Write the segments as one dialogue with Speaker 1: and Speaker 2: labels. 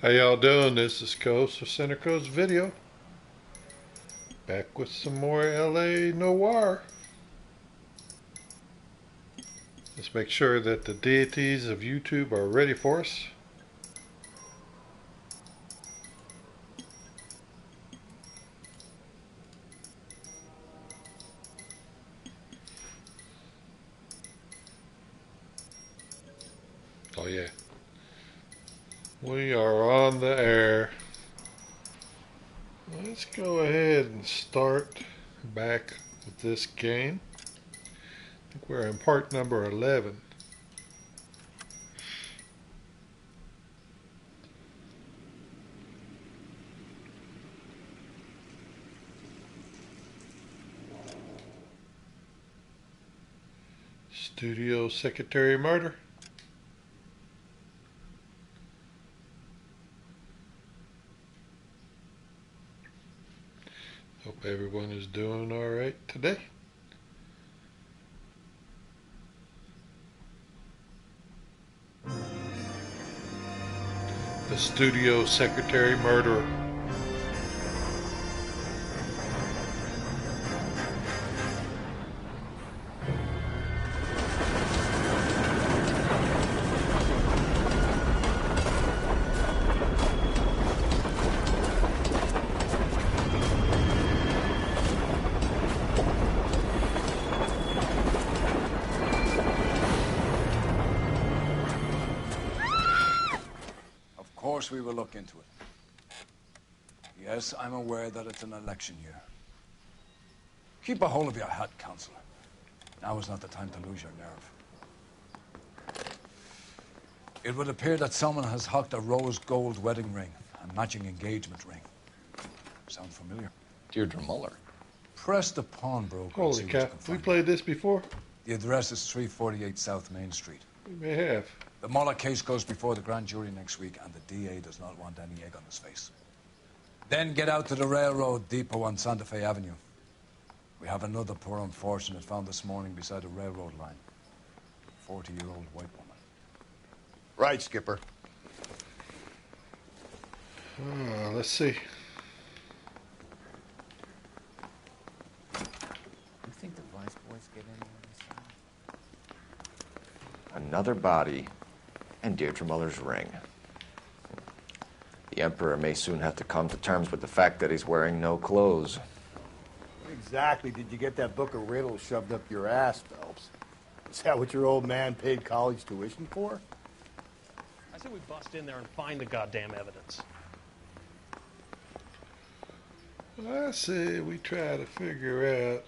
Speaker 1: How y'all doing? This is Coast for Center Coast Video. Back with some more LA Noire. Let's make sure that the deities of YouTube are ready for us. Oh yeah. We are on the air. Let's go ahead and start back with this game. I think we're in part number 11. Studio secretary murder. Hope everyone is doing all right today. The studio secretary murderer.
Speaker 2: Of course we will look into it. Yes, I'm aware that it's an election year. Keep a hold of your hat, Counselor. Now is not the time to lose your nerve. It would appear that someone has hocked a rose gold wedding ring and matching engagement ring. Sound familiar?
Speaker 3: Deirdre Muller.
Speaker 2: Press the pawnbroker.
Speaker 1: Holy cow. We played this before?
Speaker 2: The address is 348 South Main Street.
Speaker 1: We may have.
Speaker 2: The Muller case goes before the grand jury next week, and the DA does not want any egg on his face. Then get out to the railroad depot on Santa Fe Avenue. We have another poor unfortunate found this morning beside a railroad line. 40-year-old white woman.
Speaker 4: Right, Skipper.
Speaker 1: Let's see.
Speaker 5: You think the Vice boys get in on this time?
Speaker 4: Another body and Deirdre Muller's ring. The Emperor may soon have to come to terms with the fact that he's wearing no clothes.
Speaker 6: What exactly did you get that book of riddles shoved up your ass, Phelps? Is that what your old man paid college tuition for?
Speaker 7: I said we bust in there and find the goddamn evidence.
Speaker 1: I say we try to figure out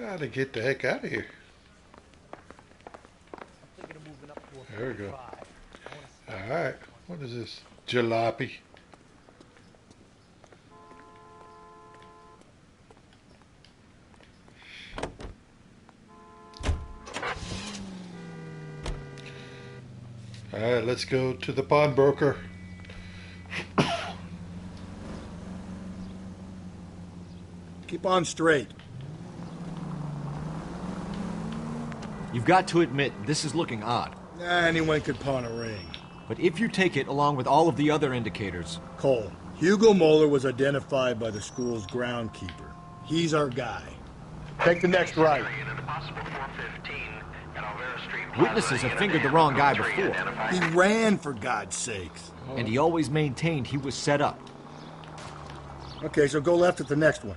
Speaker 1: how to get the heck out of here. There we go. Alright, what is this? Jalopy. Alright, let's go to the pawnbroker.
Speaker 6: Keep on straight.
Speaker 8: You've got to admit, this is looking odd.
Speaker 6: Anyone could pawn a ring.
Speaker 8: But if you take it along with all of the other indicators...
Speaker 6: Cole, Hugo Moeller was identified by the school's groundkeeper. He's our guy. Take the next right.
Speaker 8: Witnesses have fingered the wrong guy before.
Speaker 6: He ran, for God's sakes.
Speaker 8: And he always maintained he was set up.
Speaker 6: Okay, so go left at the next one.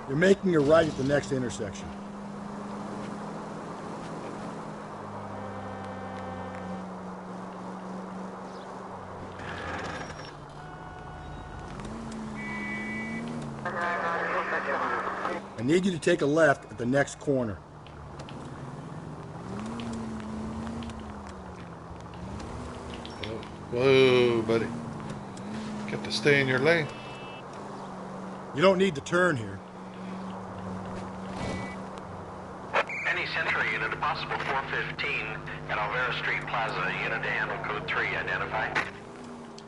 Speaker 6: You're making a right at the next intersection. I need you to take a left at the next corner.
Speaker 1: Whoa, buddy. Got to stay in your lane.
Speaker 6: You don't need to turn here.
Speaker 9: Any Century unit, a possible 415 at Alvera Street Plaza, unit handle code 3, identify.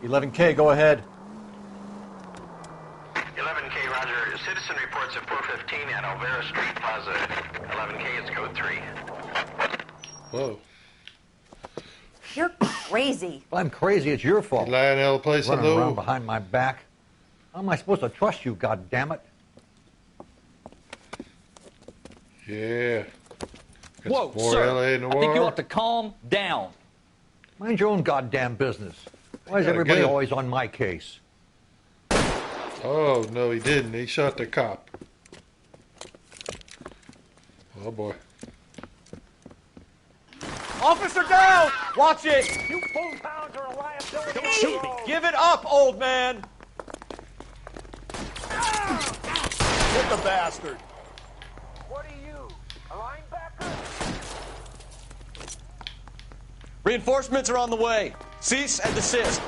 Speaker 8: 11K, go ahead.
Speaker 9: 11K, roger. Citizen reports at 415 at Alvera Street Plaza. 11K, it's code code 3.
Speaker 1: Whoa.
Speaker 3: You're crazy.
Speaker 10: If I'm crazy, it's your fault.
Speaker 1: Lionel plays
Speaker 10: Running
Speaker 1: hello.
Speaker 10: around behind my back. How am I supposed to trust you, goddammit?
Speaker 1: Yeah. Got
Speaker 5: Whoa,
Speaker 1: some more
Speaker 5: sir.
Speaker 1: LA
Speaker 5: I think you
Speaker 1: Noire.
Speaker 5: ought to calm down.
Speaker 10: Mind your own goddamn business. Why is
Speaker 1: Yeah,
Speaker 10: everybody
Speaker 1: good.
Speaker 10: always on my case?
Speaker 1: Oh, no, he didn't. He shot the cop. Oh, boy.
Speaker 8: Officer down! Watch it!
Speaker 7: You phone-hounds are a liability.
Speaker 8: Don't shoot me! Give it up, old man!
Speaker 6: Get the bastard.
Speaker 7: What are you, a linebacker?
Speaker 8: Reinforcements are on the way. Cease and desist.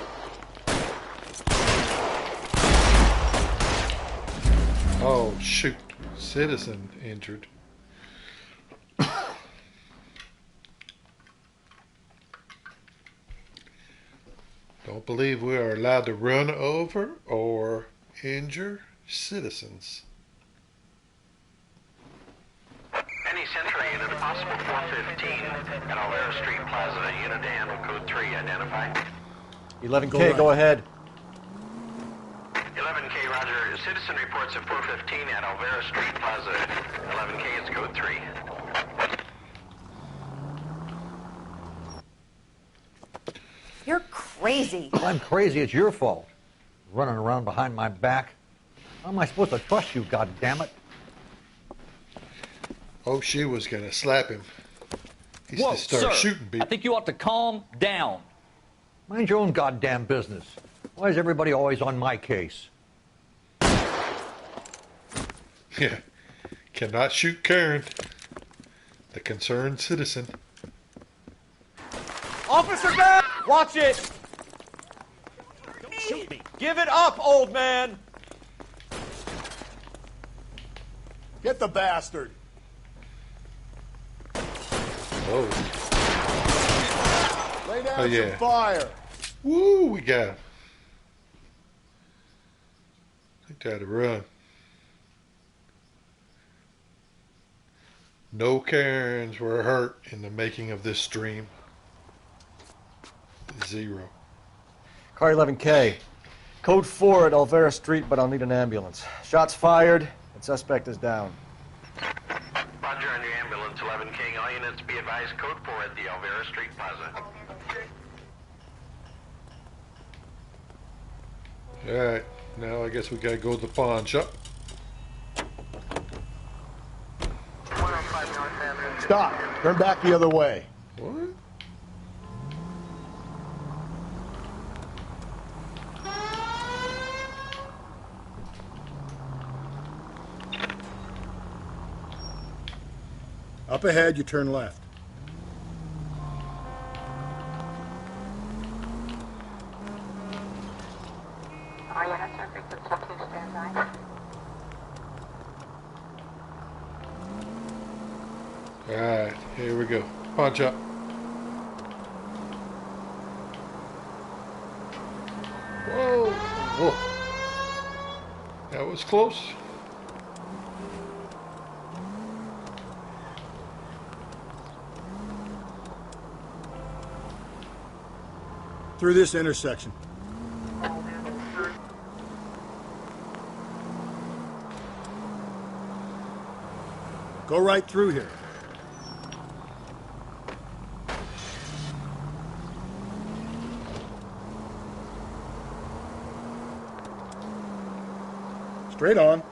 Speaker 1: Oh, shoot. Citizen injured. Don't believe we are allowed to run over or injure citizens.
Speaker 9: Any Century unit, a possible 415 at Alvera Street Plaza, unit to handle code 3, identify.
Speaker 8: 11K, go ahead.
Speaker 9: 11K, roger. Citizen reports at 415 at Alvera Street Plaza. 11K is code 3.
Speaker 3: You're crazy.
Speaker 10: If I'm crazy, it's your fault. Running around behind my back. How am I supposed to trust you, goddammit?
Speaker 1: Oh, she was going to slap him. He's
Speaker 5: Whoa,
Speaker 1: to start
Speaker 5: sir.
Speaker 1: shooting
Speaker 5: I
Speaker 1: people.
Speaker 5: think you ought to calm down.
Speaker 10: Mind your own goddamn business. Why is everybody always on my case?
Speaker 1: Yeah. Cannot shoot Karen, the concerned citizen.
Speaker 8: Officer down! Watch it!
Speaker 7: Don't shoot me.
Speaker 8: Give it up, old man!
Speaker 6: Get the bastard.
Speaker 1: Oh,
Speaker 6: Lay down
Speaker 1: Oh, yeah.
Speaker 6: some fire.
Speaker 1: woo, we got him. I think they had to run. No Karens were hurt in the making of this stream. 0.
Speaker 8: Car 11K. Code 4 at Alvera Street, but I'll need an ambulance. Shots fired, and suspect is down.
Speaker 9: Roger on your ambulance, 11K. All units be advised, code 4 at the Alvera Street Plaza.
Speaker 1: Alright, now I guess we gotta go to the pawn shop.
Speaker 6: Stop. Turn back the other way.
Speaker 1: What?
Speaker 6: Up ahead, you turn left.
Speaker 11: All units are frequency 2, stand by.
Speaker 1: Alright, here we go. Pawn shop. Whoa! Whoa! That was close.
Speaker 6: Through this intersection. Go right through here. Straight on.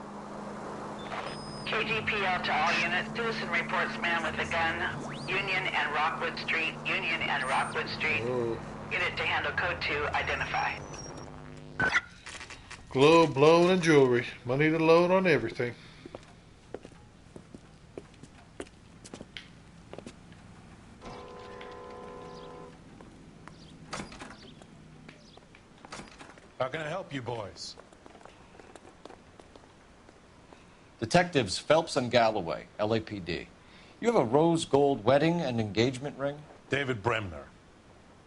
Speaker 11: KGPL to all units. Citizen reports man with a gun. Union and Rockwood Street. Union and Rockwood Street.
Speaker 1: Oh.
Speaker 11: Unit to handle code 2, identify.
Speaker 1: Globe, loan, and jewelry. Money to loan on everything.
Speaker 12: How can I help you boys?
Speaker 4: Detectives Phelps and Galloway, LAPD. You have a rose gold wedding and engagement ring?
Speaker 12: David Bremner.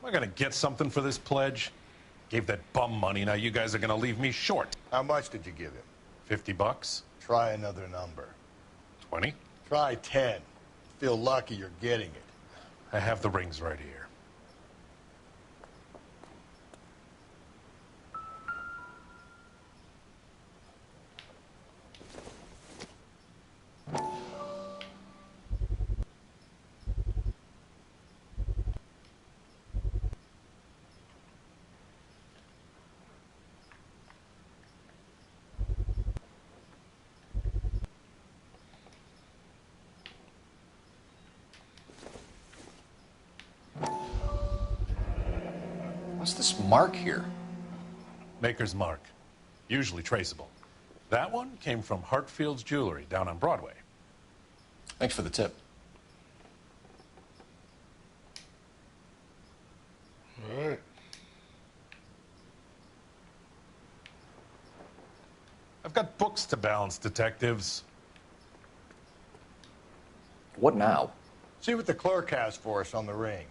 Speaker 12: Am I going to get something for this pledge? Gave that bum money, now you guys are going to leave me short.
Speaker 6: How much did you give him?
Speaker 12: $50?
Speaker 6: Try another number.
Speaker 12: 20?
Speaker 6: Try 10. feel lucky you're getting it.
Speaker 12: I have the rings right here.
Speaker 4: What's this mark here?
Speaker 12: Maker's mark. Usually traceable. That one came from Hartfield's Jewelry down on Broadway.
Speaker 4: Thanks for the tip.
Speaker 1: All right.
Speaker 12: I've got books to balance, detectives.
Speaker 4: What now?
Speaker 6: See what the clerk has for us on the rings.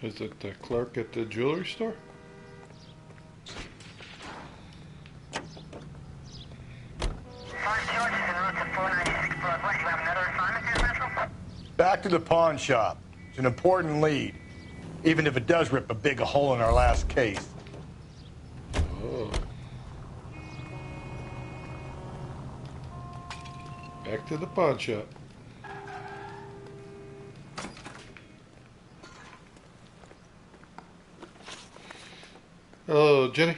Speaker 1: Is it the clerk at the jewelry store?
Speaker 6: Back to the pawn shop. It's an important lead, even if it does rip a big hole in our last case.
Speaker 1: Oh. Back to the pawn shop. Hello, Jenny.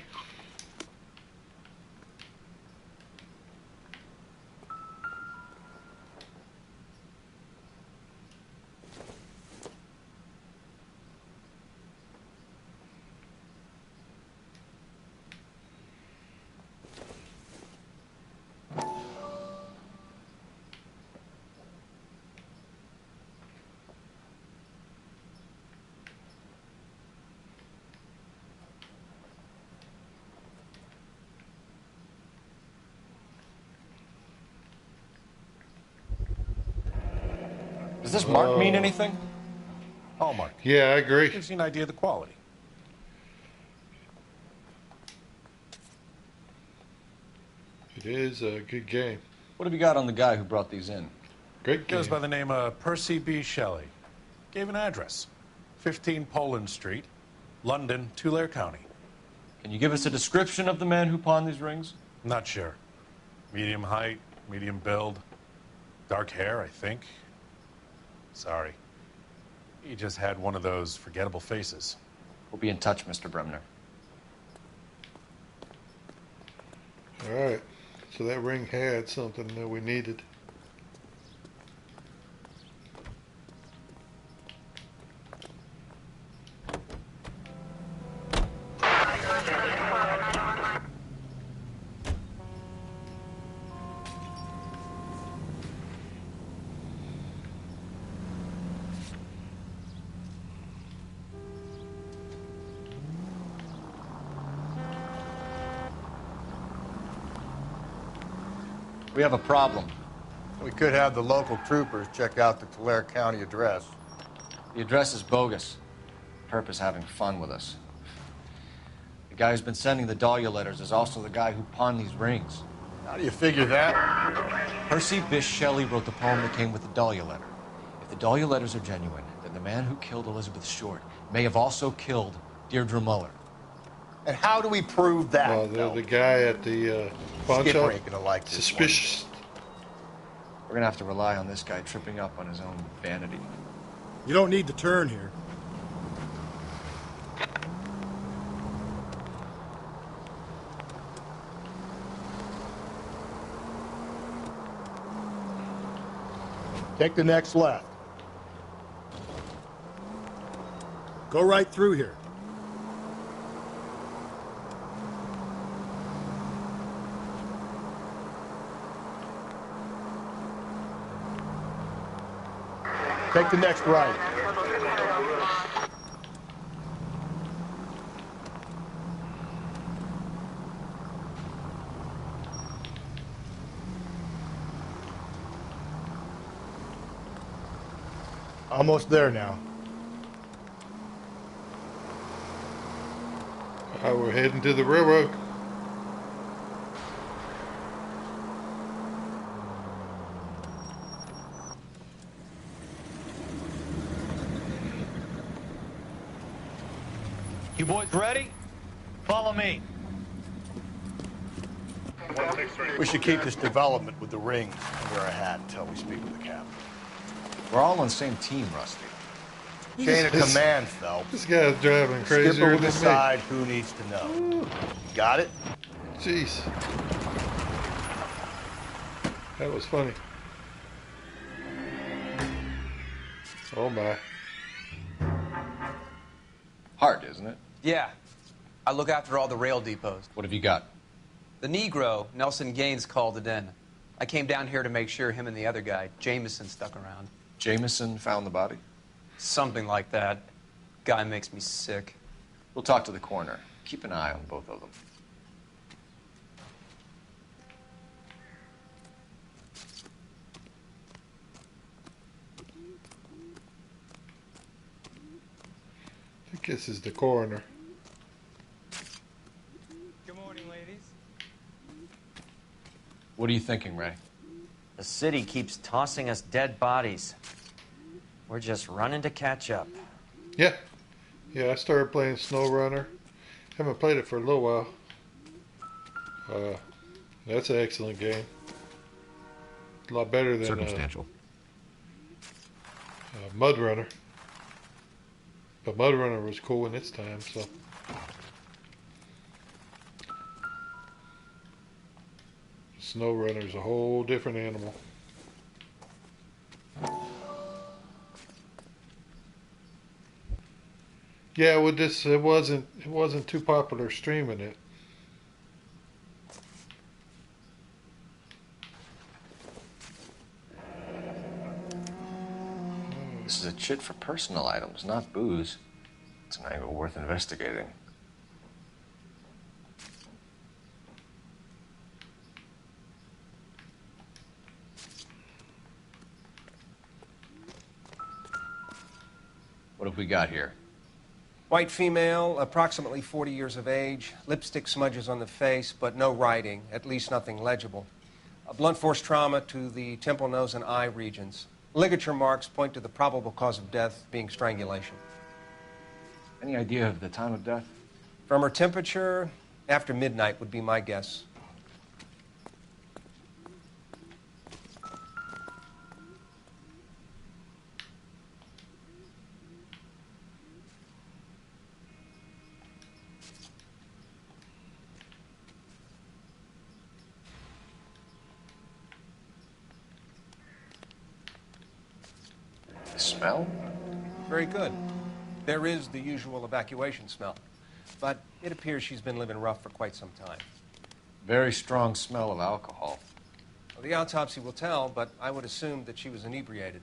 Speaker 4: Does this mark mean anything?
Speaker 12: Hallmark.
Speaker 1: Yeah, I agree.
Speaker 12: Gives you an idea of the quality.
Speaker 1: It is a good game.
Speaker 4: What have you got on the guy who brought these in?
Speaker 1: Great game.
Speaker 12: Goes by the name of Percy B. Shelley. Gave an address. 15 Poland Street, London, Tulare County.
Speaker 4: Can you give us a description of the man who pawned these rings?
Speaker 12: Not sure. Medium height, medium build. Dark hair, I think. Sorry. He just had one of those forgettable faces.
Speaker 4: We'll be in touch, Mr. Bremner.
Speaker 1: All right. So that ring had something that we needed.
Speaker 8: We have a problem.
Speaker 6: We could have the local troopers check out the Tulare County address.
Speaker 4: The address is bogus. Perp is having fun with us. The guy who's been sending the Dahlia letters is also the guy who pawned these rings.
Speaker 6: How do you figure that?
Speaker 4: Percy Bysshe Shelley wrote the poem that came with the Dahlia letter. If the Dahlia letters are genuine, then the man who killed Elizabeth Short may have also killed Deirdre Muller.
Speaker 6: And how do we prove that?
Speaker 1: Well, the guy at the pawn
Speaker 6: Skipper
Speaker 1: shop,
Speaker 6: ain't gonna like this
Speaker 1: suspicious.
Speaker 4: We're gonna have to rely on this guy tripping up on his own vanity.
Speaker 6: You don't need to turn here. Take the next left. Go right through here. Take the next right. Almost there now.
Speaker 1: We're heading to the railroad.
Speaker 10: You boys ready? Follow me.
Speaker 6: We should keep this development with the ring under our hat until we speak with the captain.
Speaker 4: We're all on the same team, Rusty.
Speaker 6: Chain of command, Phelps.
Speaker 1: This guy's driving crazier
Speaker 6: Skipper will
Speaker 1: than me.
Speaker 6: decide who needs to know. Got it?
Speaker 1: Jeez. That was funny. Oh my.
Speaker 4: Hard, isn't it?
Speaker 13: Yeah. I look after all the rail depots.
Speaker 4: What have you got?
Speaker 13: The Negro, Nelson Gaines, called it in. I came down here to make sure him and the other guy, Jameson, stuck around.
Speaker 4: Jameson found the body?
Speaker 13: Something like that. Guy makes me sick.
Speaker 4: We'll talk to the coroner. Keep an eye on both of them.
Speaker 1: I think this is the coroner.
Speaker 13: Good morning, ladies.
Speaker 4: What are you thinking, Ray?
Speaker 14: The city keeps tossing us dead bodies. We're just running to catch up.
Speaker 1: Yeah. Yeah, I started playing SnowRunner. Haven't played it for a little while. That's an excellent game. A lot better than
Speaker 4: Circumstantial.
Speaker 1: Mud Runner. But Mud Runner was cool in its time, so. SnowRunner's a whole different animal. Yeah, with this, it wasn't too popular streaming it.
Speaker 4: This is a chit for personal items, not booze. It's an angle worth investigating. What have we got here?
Speaker 15: White female, approximately 40 years of age, lipstick smudges on the face, but no writing, at least nothing legible. A blunt force trauma to the temple, nose, and eye regions. Ligature marks point to the probable cause of death being strangulation.
Speaker 4: Any idea of the time of death?
Speaker 15: From her temperature, after midnight would be my guess.
Speaker 4: The smell?
Speaker 15: Very good. There is the usual evacuation smell, but it appears she's been living rough for quite some time.
Speaker 4: Very strong smell of alcohol.
Speaker 15: Well, the autopsy will tell, but I would assume that she was inebriated.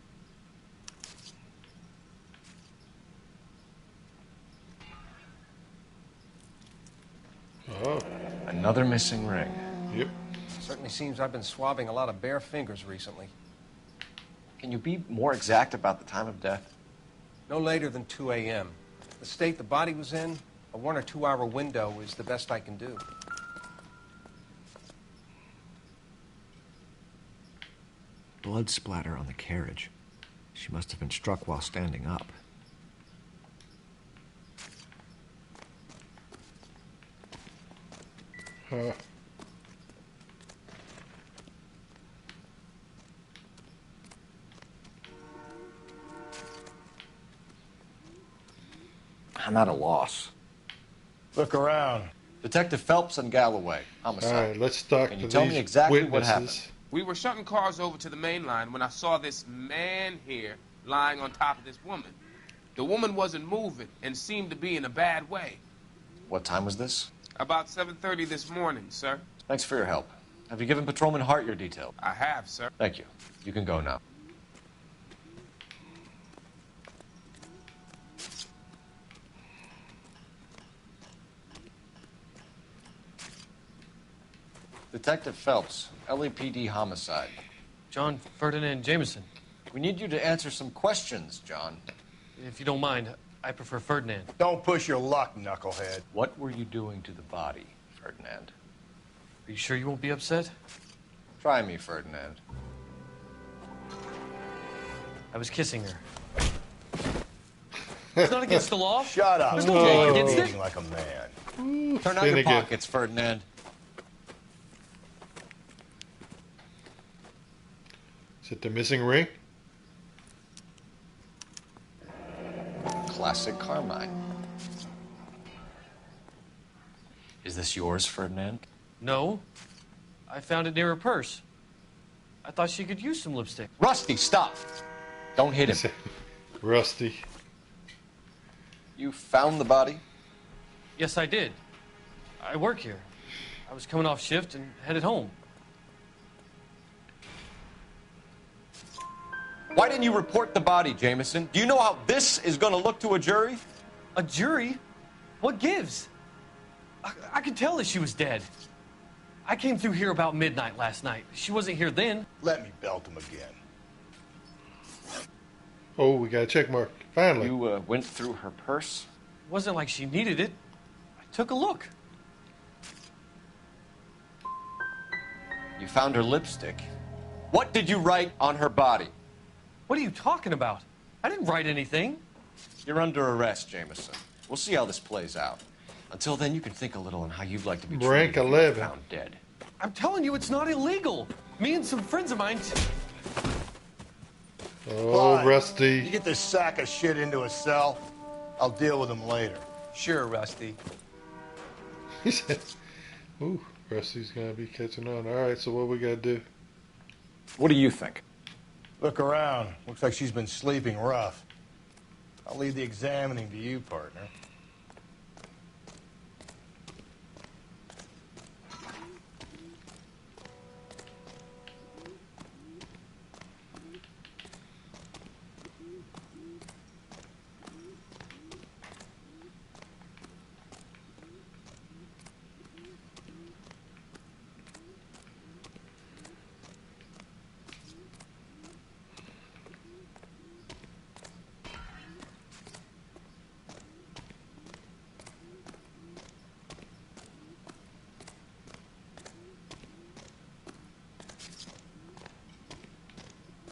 Speaker 1: Oh.
Speaker 4: Another missing ring.
Speaker 1: Yep.
Speaker 15: Certainly seems I've been swabbing a lot of bare fingers recently.
Speaker 4: Can you be more exact about the time of death?
Speaker 15: No later than 2 a.m. The state the body was in, a 1 or 2 hour window is the best I can do.
Speaker 8: Blood splatter on the carriage. She must have been struck while standing up. I'm at a loss.
Speaker 6: Look around.
Speaker 4: Detective Phelps and Galloway, homicide.
Speaker 1: All right, let's talk
Speaker 4: Can
Speaker 1: to
Speaker 4: you tell
Speaker 1: these
Speaker 4: me exactly what
Speaker 1: witnesses.
Speaker 4: happened?
Speaker 16: We were shutting cars over to the main line when I saw this man here lying on top of this woman. The woman wasn't moving and seemed to be in a bad way.
Speaker 4: What time was this?
Speaker 16: About 7:30 this morning, sir.
Speaker 4: Thanks for your help. Have you given Patrolman Hart your details?
Speaker 16: I have, sir.
Speaker 4: Thank you. You can go now. Detective Phelps, LAPD homicide.
Speaker 7: John Ferdinand Jameson.
Speaker 4: We need you to answer some questions, John.
Speaker 7: If you don't mind, I prefer Ferdinand.
Speaker 6: Don't push your luck, knucklehead.
Speaker 4: What were you doing to the body, Ferdinand?
Speaker 7: Are you sure you won't be upset?
Speaker 4: Try me, Ferdinand.
Speaker 7: I was kissing her.
Speaker 8: It's not against the law.
Speaker 6: Shut up.
Speaker 8: There's no law against
Speaker 6: Behaving
Speaker 8: it.
Speaker 6: like a man.
Speaker 4: Turn out your pockets, Ferdinand.
Speaker 1: Is it the missing ring?
Speaker 4: Classic Carmine. Is this yours, Ferdinand?
Speaker 8: No. I found it near her purse. I thought she could use some lipstick.
Speaker 4: Rusty, stop. Don't hit him.
Speaker 1: Rusty.
Speaker 4: You found the body?
Speaker 8: Yes, I did. I work here. I was coming off shift and headed home.
Speaker 4: Why didn't you report the body, Jameson? Do you know how this is going to look to a jury?
Speaker 8: A jury? What gives? I could tell that she was dead. I came through here about midnight last night. She wasn't here then.
Speaker 6: Let me belt him again.
Speaker 1: Oh, we got a check mark. Finally.
Speaker 4: You went through her purse?
Speaker 8: Wasn't like she needed it. I took a look.
Speaker 4: You found her lipstick. What did you write on her body?
Speaker 8: What are you talking about? I didn't write anything.
Speaker 4: You're under arrest, Jameson. We'll see how this plays out. Until then, you can think a little on how you'd like to be
Speaker 1: Rank
Speaker 4: treated if you were
Speaker 1: 11.
Speaker 4: found dead.
Speaker 8: I'm telling you, it's not illegal. Me and some friends of mine...
Speaker 1: Oh,
Speaker 6: Clyde,
Speaker 1: Rusty.
Speaker 6: You get this sack of shit into a cell. I'll deal with him later.
Speaker 13: Sure, Rusty.
Speaker 1: He said, ooh, Rusty's going to be catching on. All right, so what we got to do?
Speaker 10: What do you think?
Speaker 6: Look around. Looks like she's been sleeping rough. I'll leave the examining to you, partner.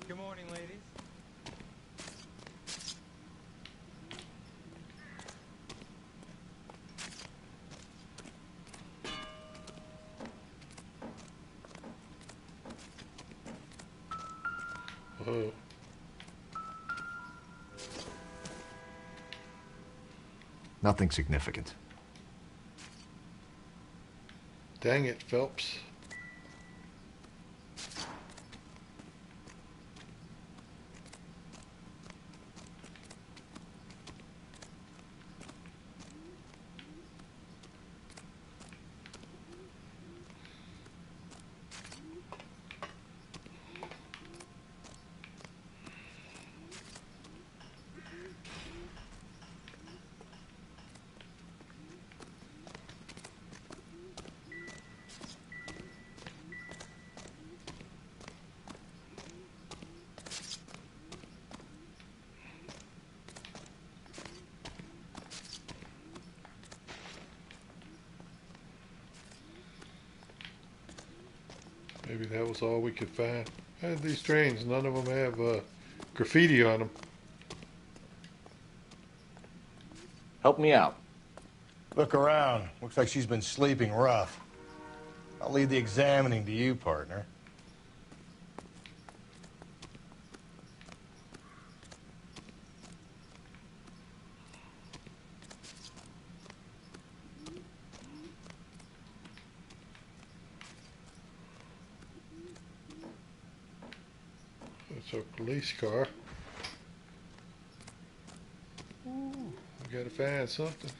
Speaker 17: Good morning, ladies.
Speaker 1: Whoa.
Speaker 10: Nothing significant.
Speaker 1: Dang it, Phelps. Maybe that was all we could find. These trains, none of them have graffiti on them.
Speaker 10: Help me out.
Speaker 6: Look around. Looks like she's been sleeping rough. I'll leave the examining to you, partner.
Speaker 1: It's a police car. Ooh, we gotta find something.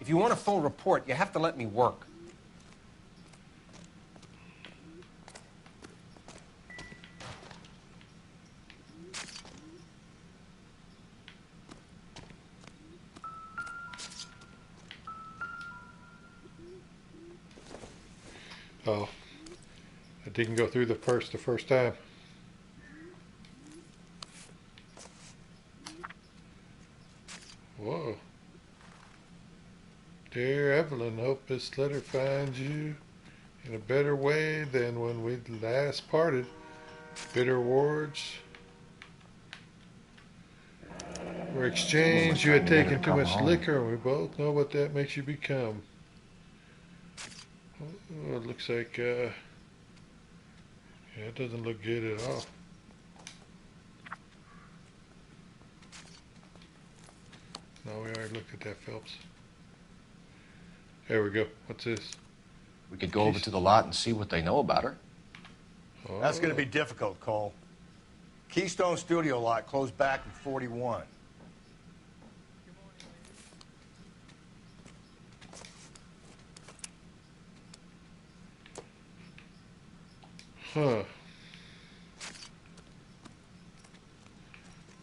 Speaker 15: If you want a full report, you have to let me work.
Speaker 1: Oh, I didn't go through the purse the first time. Whoa. Dear Evelyn, hope this letter finds you in a better way than when we last parted. Bitter words For exchange, you had
Speaker 10: Never
Speaker 1: taken too
Speaker 10: come
Speaker 1: much
Speaker 10: home.
Speaker 1: liquor, and we both know what that makes you become. Oh, it looks like, yeah, it doesn't look good at all. No, we already looked at that, Phelps. There we go. What's this?
Speaker 4: We could go over to the lot and see what they know about her.
Speaker 1: Oh.
Speaker 6: That's going to be difficult, Cole. Keystone Studio lot closed back in 41.
Speaker 1: Huh.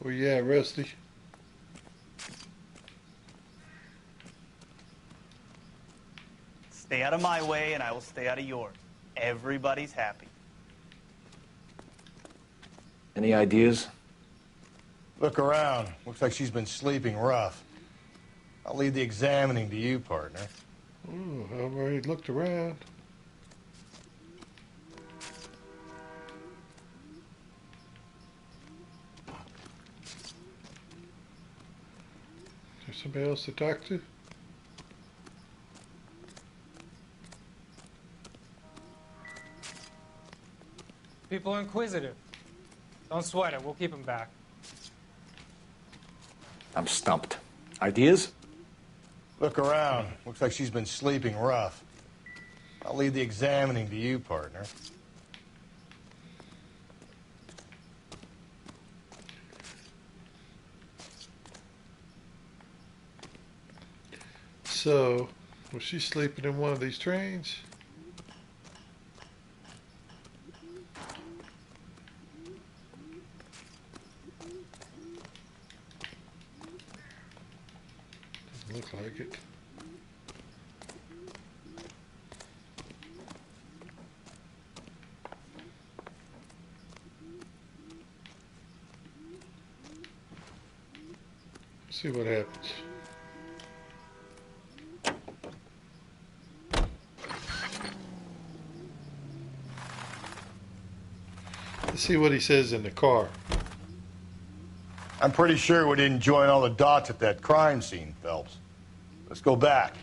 Speaker 1: Well, yeah, Rusty.
Speaker 18: Stay out of my way, and I will stay out of yours. Everybody's happy.
Speaker 4: Any ideas?
Speaker 6: Look around. Looks like she's been sleeping rough. I'll leave the examining to you, partner.
Speaker 1: Ooh, I've already looked around. Is there somebody else to talk to?
Speaker 17: People are inquisitive. Don't sweat it. We'll keep them back.
Speaker 4: I'm stumped. Ideas?
Speaker 6: Look around. Looks like she's been sleeping rough. I'll leave the examining to you, partner.
Speaker 1: So, was she sleeping in one of these trains? Doesn't look like it. See what happens. Let's see what he says in the car.
Speaker 6: I'm pretty sure we didn't join all the dots at that crime scene, Phelps. Let's go back.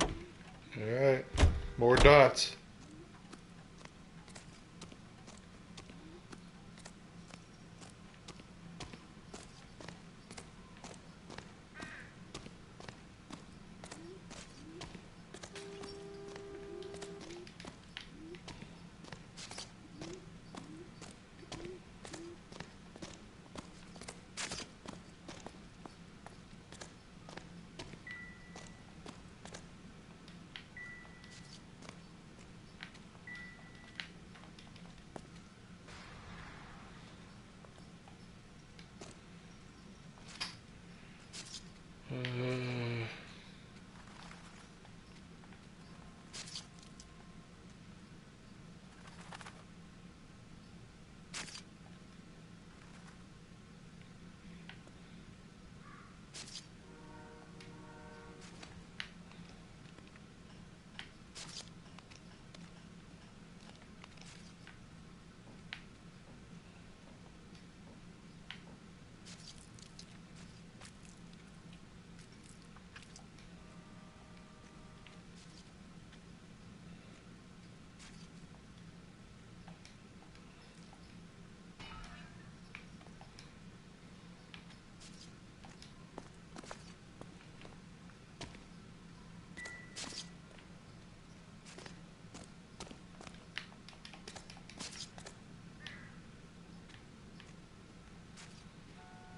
Speaker 1: All right, more dots.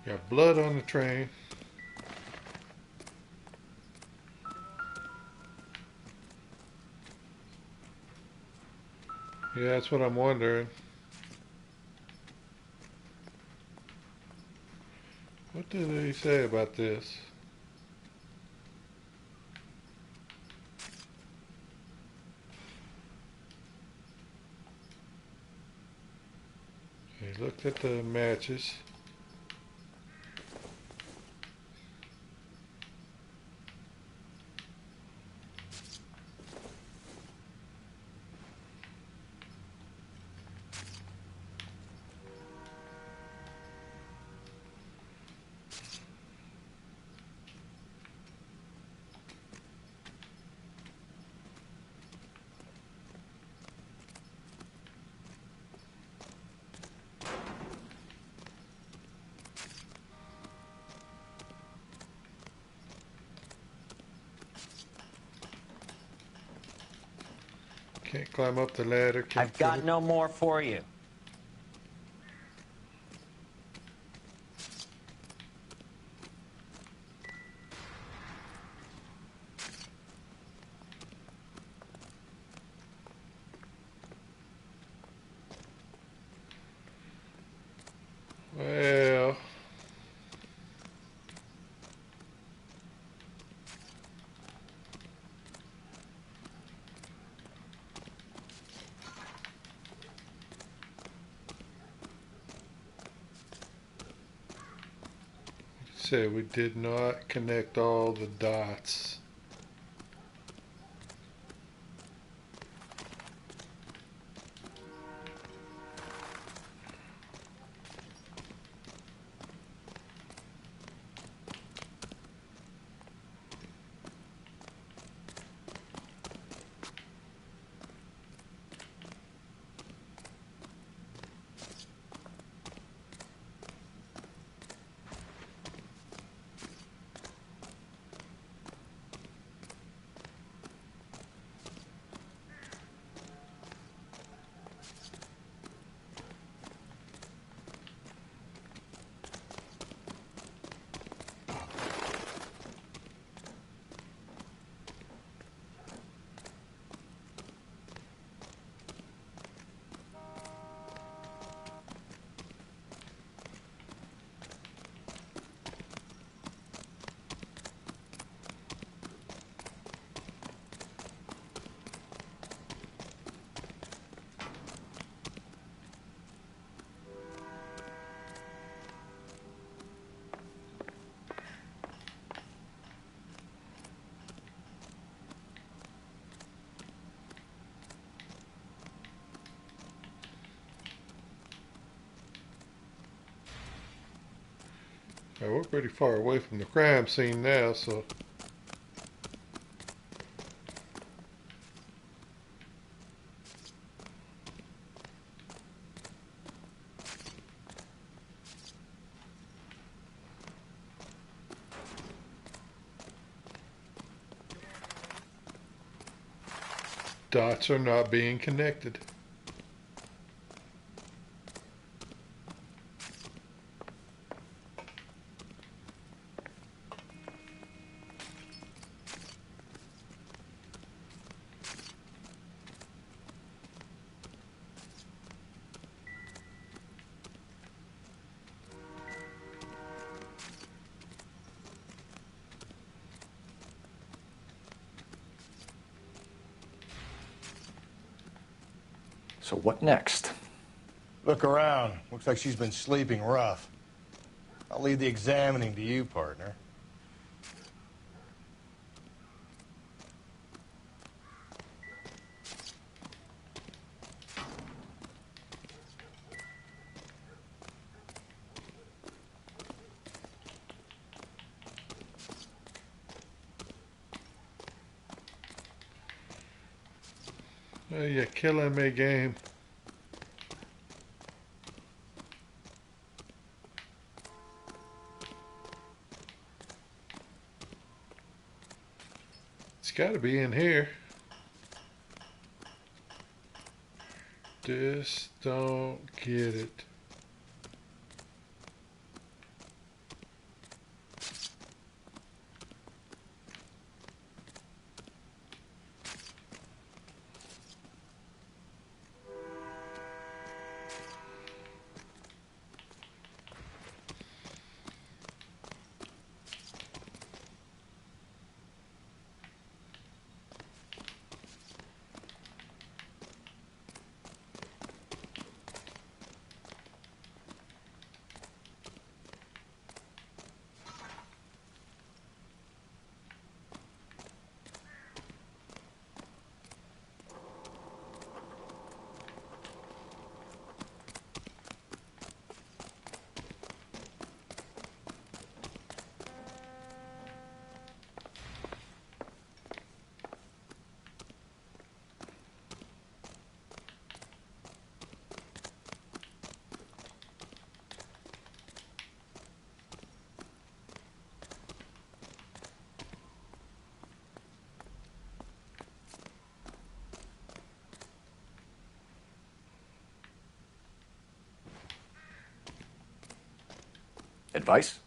Speaker 1: Got blood on the train. Yeah, that's what I'm wondering. What did he say about this? He looked at the matches. Can't climb up the ladder. Can't
Speaker 14: I've got no more for you.
Speaker 1: Well, say we did not connect all the dots. Now, we're pretty far away from the crime scene now, so dots are not being connected.
Speaker 6: So what next? Look around. Looks like she's been sleeping rough. I'll leave the examining to you, partner.
Speaker 1: Oh, you're killing me, game. It's got to be in here. Just don't get it.
Speaker 19: Advice?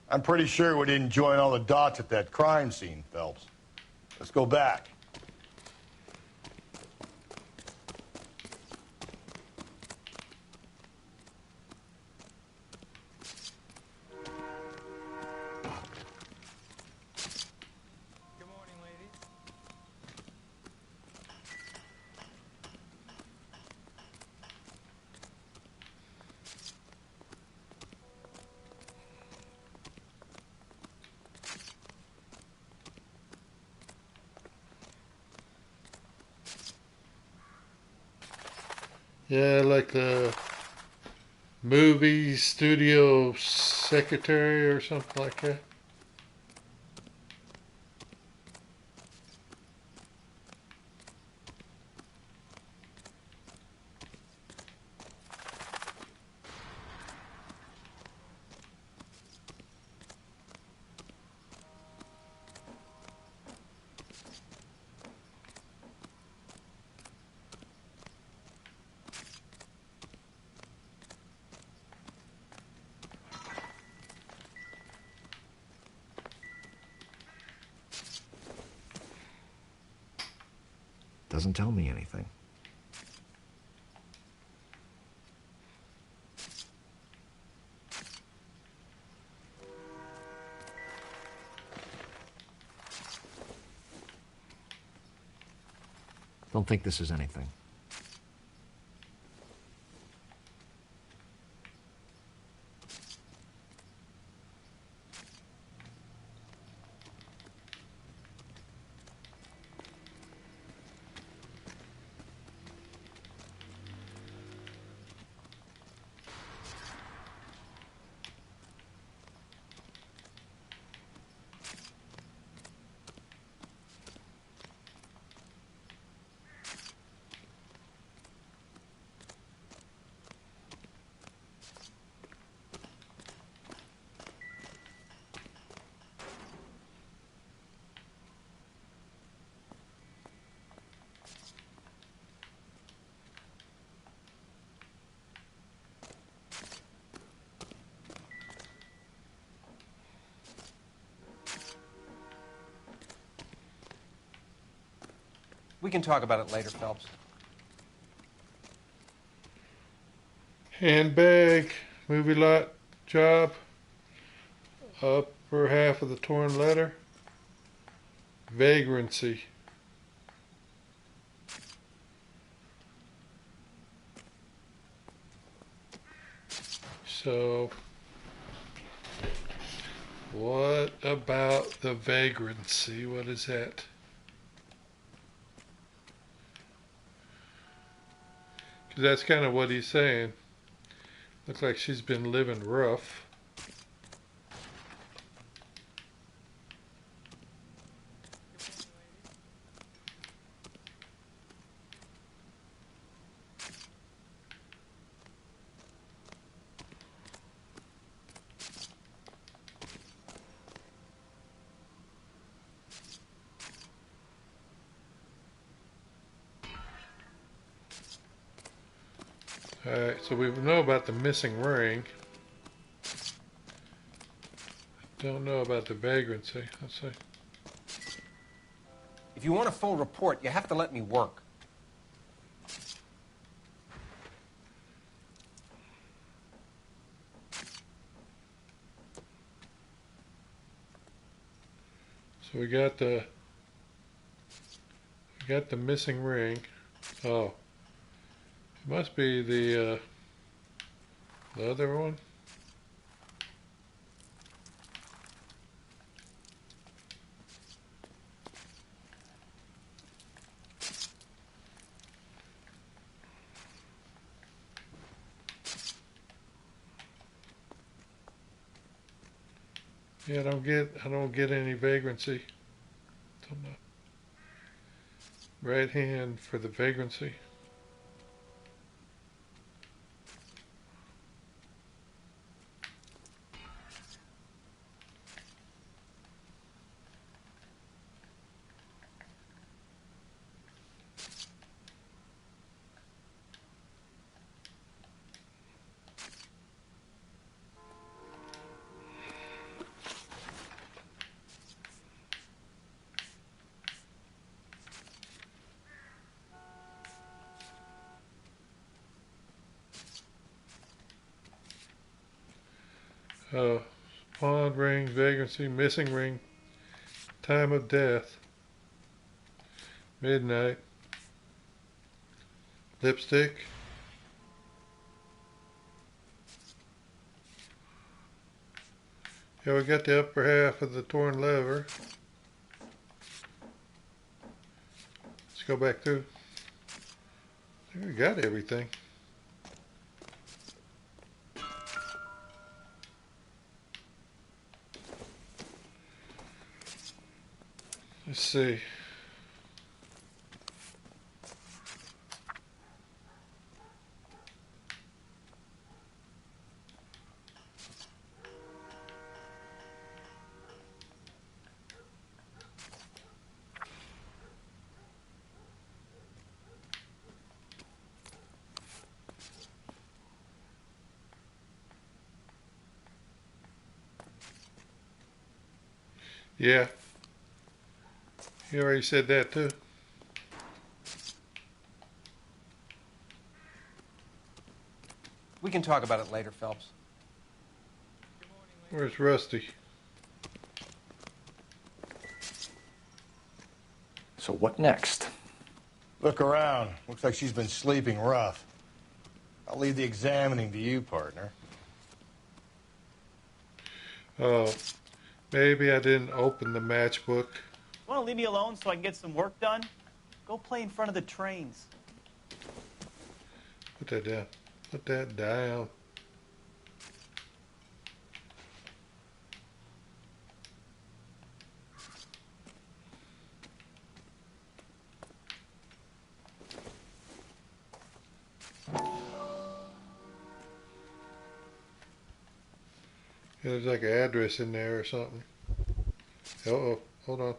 Speaker 6: I'm pretty sure we didn't join all the dots at that crime scene, Phelps. Let's go back.
Speaker 1: Yeah, like the movie studio secretary or something like that.
Speaker 19: Doesn't tell me anything. Don't think this is anything.
Speaker 15: We can talk about it later, Phelps.
Speaker 1: Handbag, movie lot job, upper half of the torn letter, vagrancy. So, what about the vagrancy? What is that? Because that's kind of what he's saying. Looks like she's been living rough. Alright, so we know about the missing ring. Don't know about the vagrancy. Let's see.
Speaker 15: If you want a full report, you have to let me work.
Speaker 1: So we got the missing ring. Oh, it must be the other one. Yeah, I don't get any vagrancy. Don't know. Right hand for the vagrancy. Pawn ring, vagrancy, missing ring, time of death, midnight, lipstick, yeah, we got the upper half of the torn lever. Let's go back through. I think we got everything. Let's see. Yeah. You already said that too.
Speaker 15: We can talk about it later, Phelps.
Speaker 1: Where's Rusty?
Speaker 19: So what next?
Speaker 6: Look around. Looks like she's been sleeping rough. I'll leave the examining to you, partner.
Speaker 1: Oh, maybe I didn't open the matchbook.
Speaker 18: Want to leave me alone so I can get some work done? Go play in front of the trains.
Speaker 1: Put that down. Put that down. Yeah, there's like an address in there or something. Uh-oh, hold on.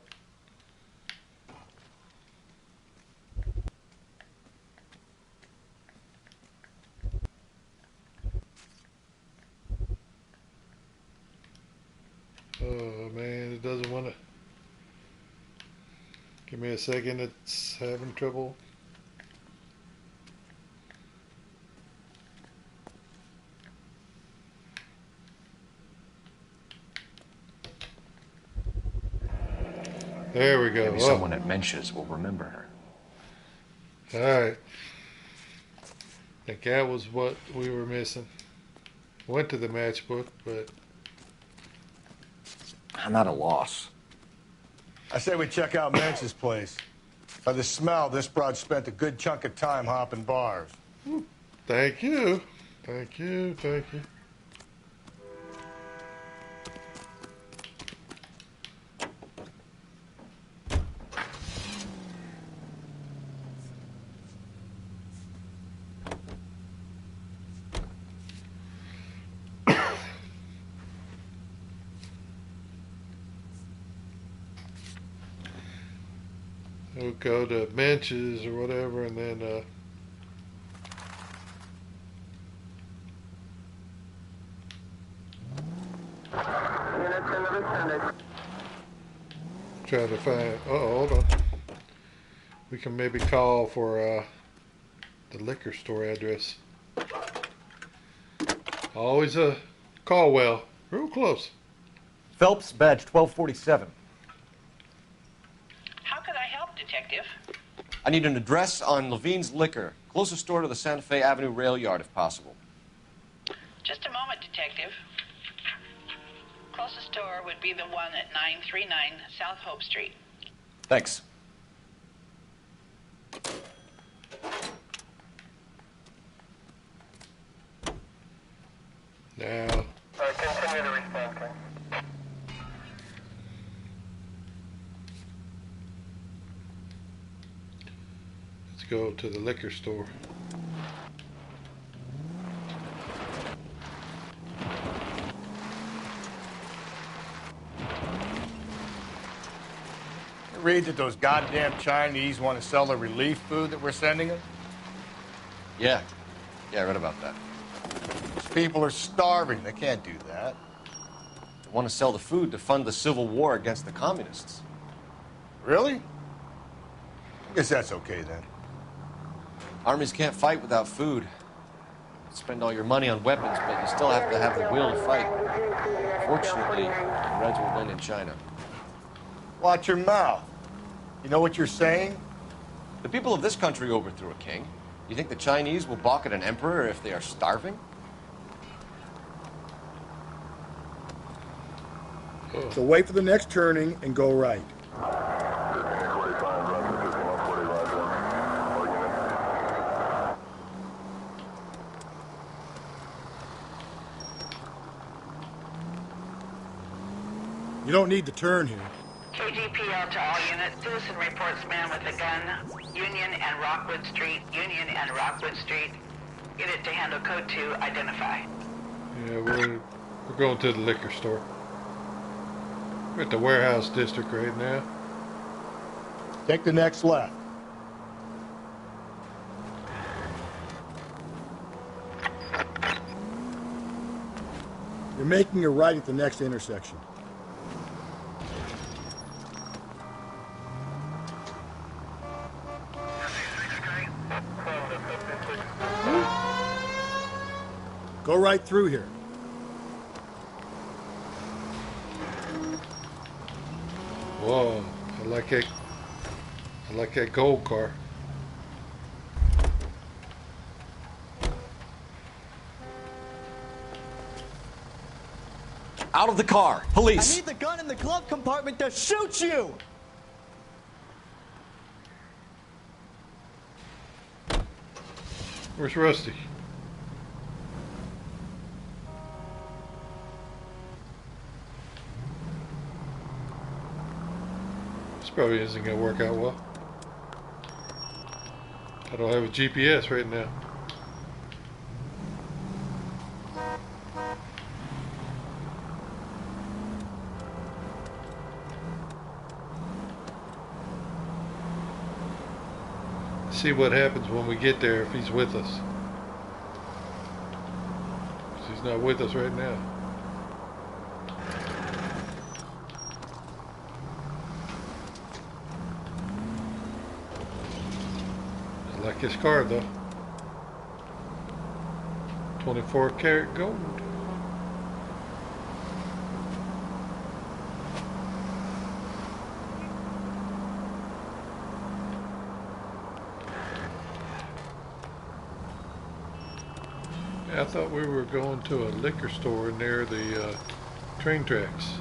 Speaker 1: Oh man, it doesn't want to. Give me a second, it's having trouble. There we go.
Speaker 4: Maybe someone at Mensch's will remember her.
Speaker 1: Alright. I think that was what we were missing. Went to the matchbook, but
Speaker 19: I'm at a loss.
Speaker 6: I say we check out Mensch's place. By the smell, this broad spent a good chunk of time hopping bars.
Speaker 1: Thank you. Thank you. Thank you. We'll go to benches or whatever, and then try to find. Hold on. We can maybe call for the liquor store address. Always a call well, real close.
Speaker 10: Phelps, badge 1247.
Speaker 11: How could I help, Detective?
Speaker 4: I need an address on Levine's Liquor, closest store to the Santa Fe Avenue rail yard, if possible.
Speaker 11: Just a moment, Detective. Closest store would be the one at 939 South Hope Street.
Speaker 4: Thanks.
Speaker 1: Now.
Speaker 9: Continue to respond, please.
Speaker 1: Let's go to the liquor store.
Speaker 6: Read that those goddamn Chinese want to sell the relief food that we're sending them?
Speaker 4: Yeah. Yeah, I read about that.
Speaker 6: These people are starving. They can't do that.
Speaker 4: They want to sell the food to fund the civil war against the communists.
Speaker 6: Really? I guess that's okay then.
Speaker 4: Armies can't fight without food. spend all your money on weapons, but you still have to have the will to fight. Fortunately, the Reds will win in China.
Speaker 6: Watch your mouth. You know what you're saying?
Speaker 4: The people of this country overthrew a king. You think the Chinese will balk at an emperor if they are starving?
Speaker 6: So wait for the next turning and go right. You don't need to turn here.
Speaker 11: KGPL to all units. Citizen reports man with a gun. Union and Rockwood Street. Union and Rockwood Street. Unit to handle code 2. Identify.
Speaker 1: Yeah, we're going to the liquor store. We're at the warehouse district right now.
Speaker 6: Take the next left. You're making a right at the next intersection. Go right through here.
Speaker 1: Whoa, I like that gold car.
Speaker 4: Out of the car, police.
Speaker 18: I need the gun in the glove compartment to shoot you.
Speaker 1: Where's Rusty? This probably isn't going to work out well. I don't have a GPS right now. See what happens when we get there if he's with us. 'Cause he's not with us right now. I like his car though. 24 karat gold. I thought we were going to a liquor store near the train tracks.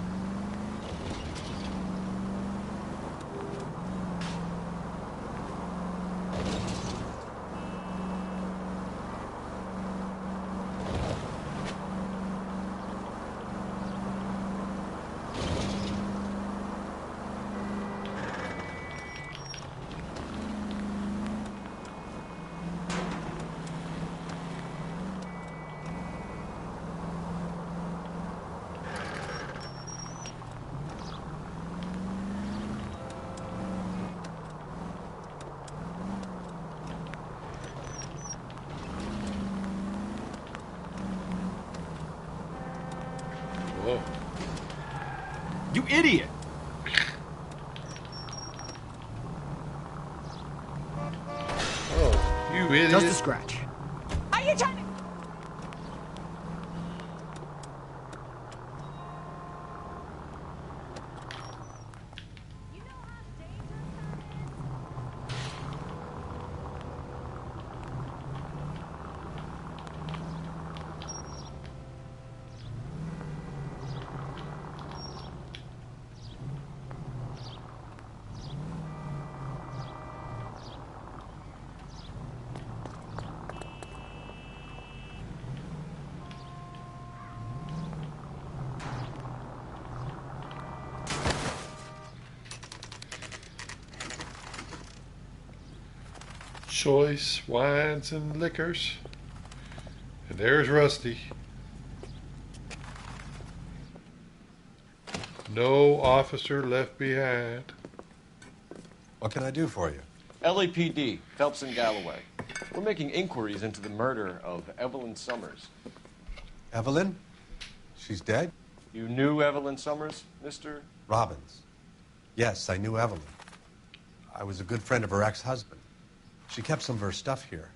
Speaker 1: Whoa.
Speaker 8: You idiot!
Speaker 1: Oh, you idiot.
Speaker 18: Just a scratch.
Speaker 3: Are you trying to...
Speaker 1: Choice wines and liquors. And there's Rusty. No officer left behind.
Speaker 12: What can I do for you?
Speaker 4: LAPD, Phelps and Galloway. We're making inquiries into the murder of Evelyn Summers.
Speaker 12: Evelyn? She's dead?
Speaker 4: You knew Evelyn Summers, Mr.
Speaker 12: Robbins. Yes, I knew Evelyn. I was a good friend of her ex-husband. She kept some of her stuff here.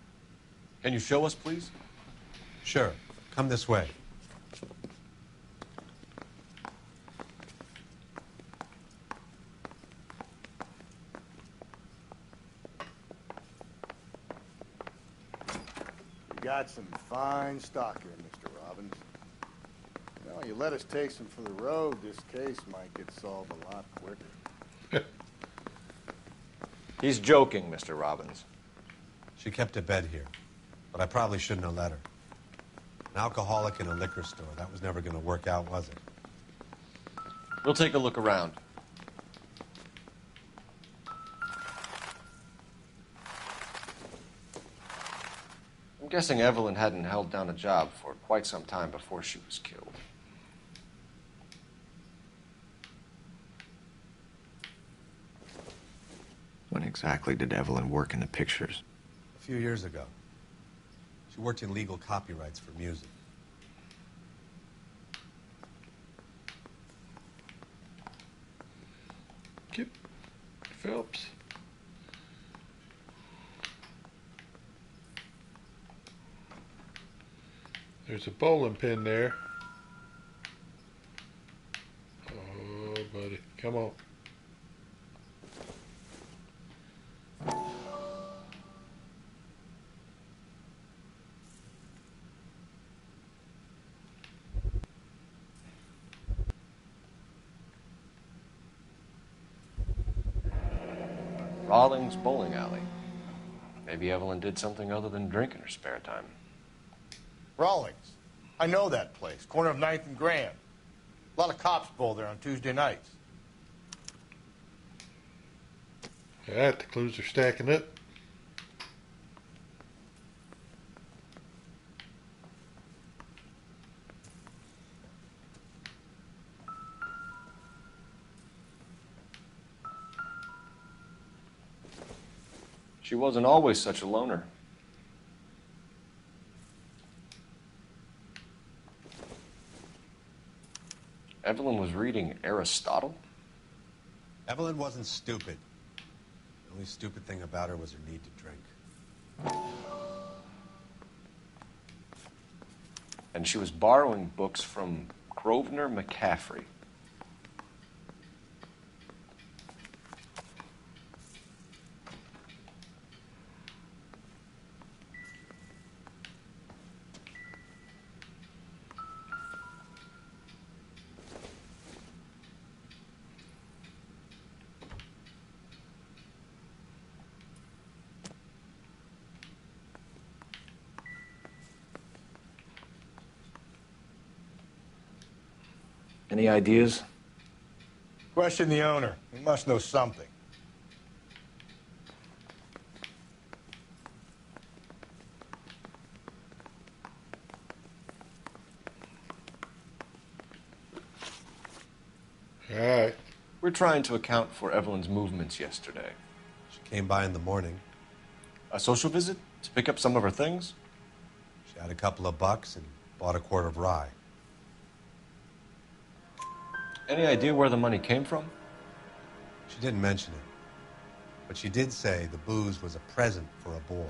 Speaker 4: Can you show us, please?
Speaker 12: Sure. Come this way.
Speaker 6: You got some fine stock here, Mr. Robbins. Well, you let us take some for the road, this case might get solved a lot quicker.
Speaker 4: He's joking, Mr. Robbins.
Speaker 12: She kept a bed here, but I probably shouldn't have let her. An alcoholic in a liquor store, that was never going to work out, was it?
Speaker 4: We'll take a look around. I'm guessing Evelyn hadn't held down a job for quite some time before she was killed.
Speaker 19: When exactly did Evelyn work in the pictures?
Speaker 12: A few years ago. She worked in legal copyrights for music.
Speaker 1: Get Phelps. There's a bowling pin there. Oh, buddy. Come on.
Speaker 4: Rawlings Bowling Alley. Maybe Evelyn did something other than drink in her spare time.
Speaker 6: Rawlings. I know that place. Corner of 9th and Grand. A lot of cops bowl there on Tuesday nights.
Speaker 1: Yeah, the clues are stacking up.
Speaker 4: She wasn't always such a loner. Evelyn was reading Aristotle?
Speaker 12: Evelyn wasn't stupid. The only stupid thing about her was her need to drink.
Speaker 4: And she was borrowing books from Grosvenor McCaffrey.
Speaker 19: Any ideas?
Speaker 6: Question the owner. He must know something.
Speaker 1: All right.
Speaker 4: We're trying to account for Evelyn's movements yesterday.
Speaker 12: She came by in the morning.
Speaker 4: A social visit? To pick up some of her things?
Speaker 12: She had a couple of bucks and bought a quart of rye.
Speaker 4: Any idea where the money came from?
Speaker 12: She didn't mention it, but she did say the booze was a present for a boy.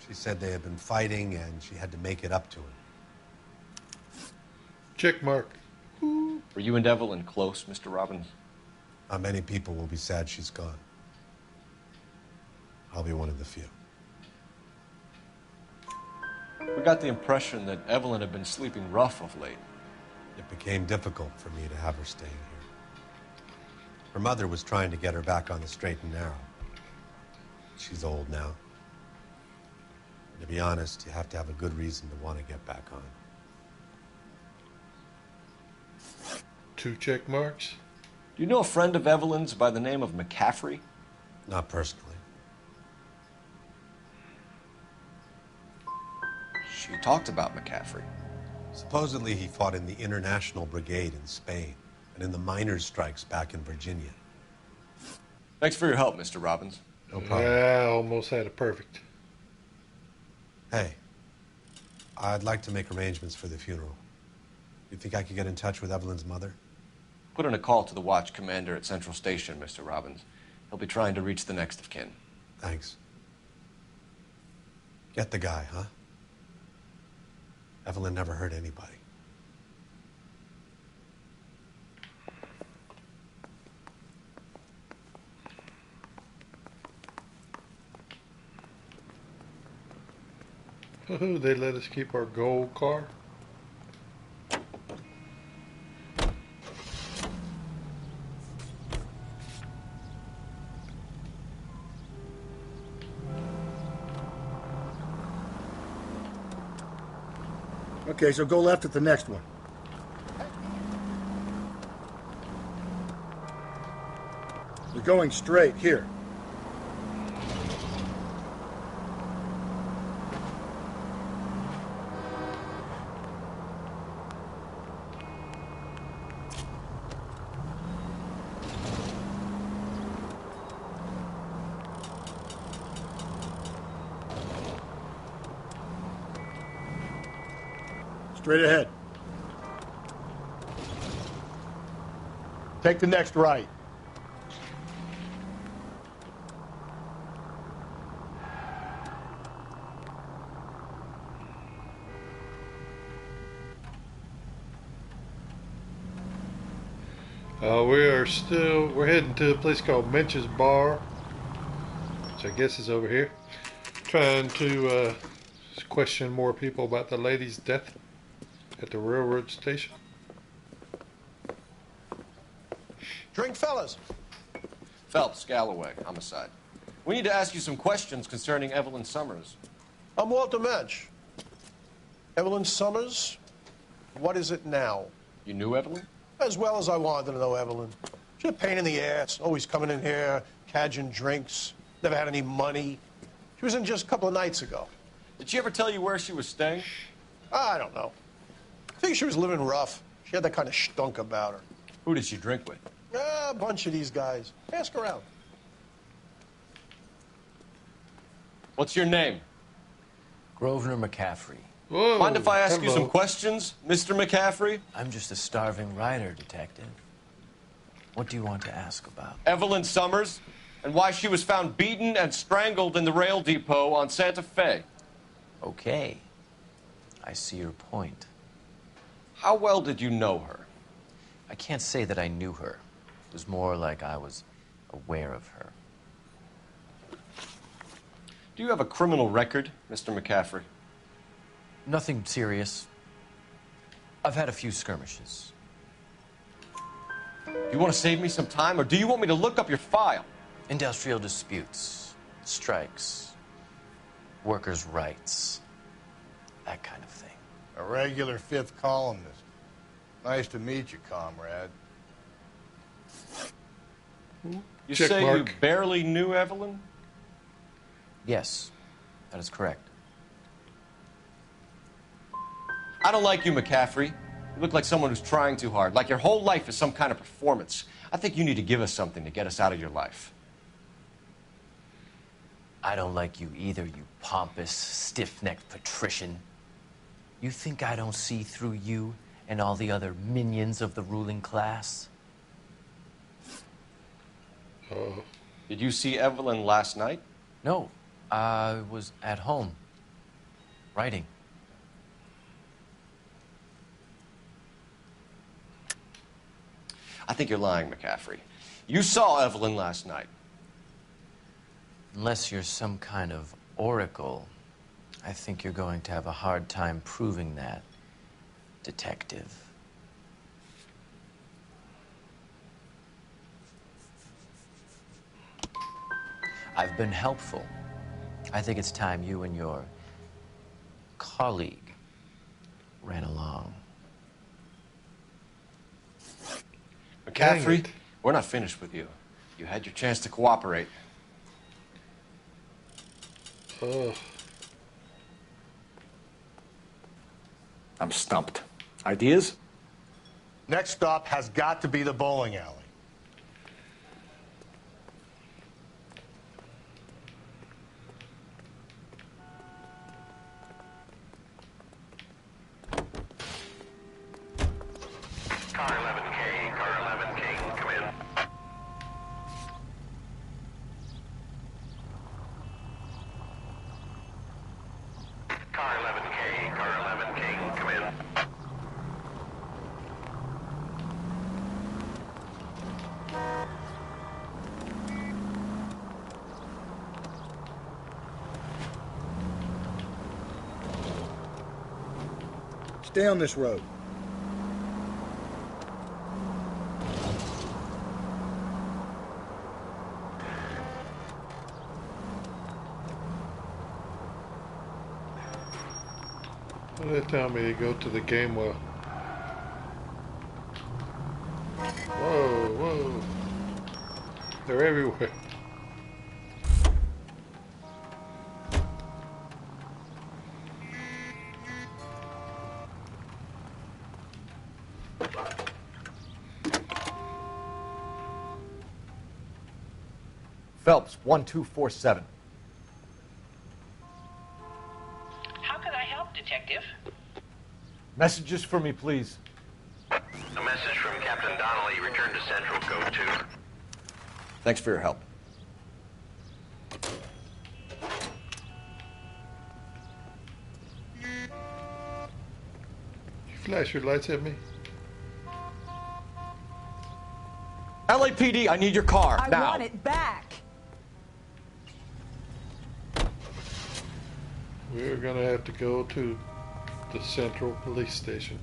Speaker 12: She said they had been fighting and she had to make it up to him.
Speaker 1: Check mark.
Speaker 4: Were you and Evelyn close, Mr. Robbins?
Speaker 12: Not many people will be sad she's gone. I'll be one of the few.
Speaker 4: We got the impression that Evelyn had been sleeping rough of late.
Speaker 12: It became difficult for me to have her staying here. Her mother was trying to get her back on the straight and narrow. She's old now. And to be honest, you have to have a good reason to want to get back on.
Speaker 1: 2 check marks.
Speaker 4: Do you know a friend of Evelyn's by the name of McCaffrey?
Speaker 12: Not personally.
Speaker 4: She talked about McCaffrey.
Speaker 12: Supposedly he fought in the International Brigade in Spain and in the miners' strikes back in Virginia.
Speaker 4: Thanks for your help, Mr. Robbins.
Speaker 12: No problem.
Speaker 1: Yeah, almost had it perfect.
Speaker 12: Hey, I'd like to make arrangements for the funeral. You think I could get in touch with Evelyn's mother?
Speaker 4: Put in a call to the watch commander at Central Station, Mr. Robbins. He'll be trying to reach the next of kin.
Speaker 12: Thanks. Get the guy, huh? Evelyn never hurt anybody.
Speaker 1: Oh, they let us keep our gold car.
Speaker 6: Okay, so go left at the next one. You're going straight here. Straight ahead. Take the next right.
Speaker 1: We're heading to a place called Mench's Bar, which I guess is over here. Trying to question more people about the lady's death at the railroad station.
Speaker 20: Drink, fellas.
Speaker 4: Phelps, Galloway, homicide. We need to ask you some questions concerning Evelyn Summers.
Speaker 20: I'm Walter Mensch. Evelyn Summers? What is it now?
Speaker 4: You knew Evelyn?
Speaker 20: As well as I wanted to know Evelyn. She's a pain in the ass, always coming in here, cadging drinks, never had any money. She was in just a couple of nights ago.
Speaker 4: Did she ever tell you where she was staying?
Speaker 20: I don't know. I think she was living rough. She had that kind of stunk about her.
Speaker 4: Who did she drink with?
Speaker 20: A bunch of these guys. Ask around.
Speaker 4: What's your name?
Speaker 5: Grosvenor McCaffrey.
Speaker 1: Whoa,
Speaker 4: Mind if I ask you some questions, Mr. McCaffrey?
Speaker 5: I'm just a starving writer, Detective. What do you want to ask about?
Speaker 4: Evelyn Summers, and why she was found beaten and strangled in the rail depot on Santa Fe.
Speaker 5: Okay. I see your point.
Speaker 4: How well did you know her?
Speaker 5: I can't say that I knew her. It was more like I was aware of her.
Speaker 4: Do you have a criminal record, Mr. McCaffrey?
Speaker 5: Nothing serious. I've had a few skirmishes.
Speaker 4: Do you want to save me some time, or do you want me to look up your file?
Speaker 5: Industrial disputes, strikes, workers' rights, that kind of thing.
Speaker 6: A regular fifth columnist. Nice to meet you, comrade.
Speaker 4: You
Speaker 1: Check
Speaker 4: say
Speaker 1: mark.
Speaker 4: you barely knew Evelyn?
Speaker 5: Yes, that is correct.
Speaker 4: I don't like you, McCaffrey. You look like someone who's trying too hard, like your whole life is some kind of performance. I think you need to give us something to get us out of your life.
Speaker 5: I don't like you either, you pompous, stiff-necked patrician. You think I don't see through you and all the other minions of the ruling class?
Speaker 4: Did you see Evelyn last night?
Speaker 5: No, I was at home, writing.
Speaker 4: I think you're lying, McCaffrey. You saw Evelyn last night.
Speaker 5: Unless you're some kind of oracle, I think you're going to have a hard time proving that, Detective. I've been helpful. I think it's time you and your colleague ran along.
Speaker 4: McCaffrey, we're not finished with you. You had your chance to cooperate.
Speaker 19: I'm stumped. Ideas?
Speaker 6: Next stop has got to be the bowling alley.
Speaker 9: Car 11K, car 11K, come in. Car 11K, car 11K, come
Speaker 6: Stay on this road.
Speaker 1: Well, they tell me to go to the game well. Whoa, whoa. They're everywhere.
Speaker 4: Phelps, 1247.
Speaker 11: How can I help, Detective?
Speaker 4: Messages for me, please.
Speaker 9: A message from Captain Donnelly. Return to Central, Code 2.
Speaker 4: Thanks for your help.
Speaker 1: You flash your lights at me?
Speaker 4: LAPD, I need your car,
Speaker 3: I
Speaker 4: now.
Speaker 3: want it back.
Speaker 1: We're gonna have to go to the Central Police Station.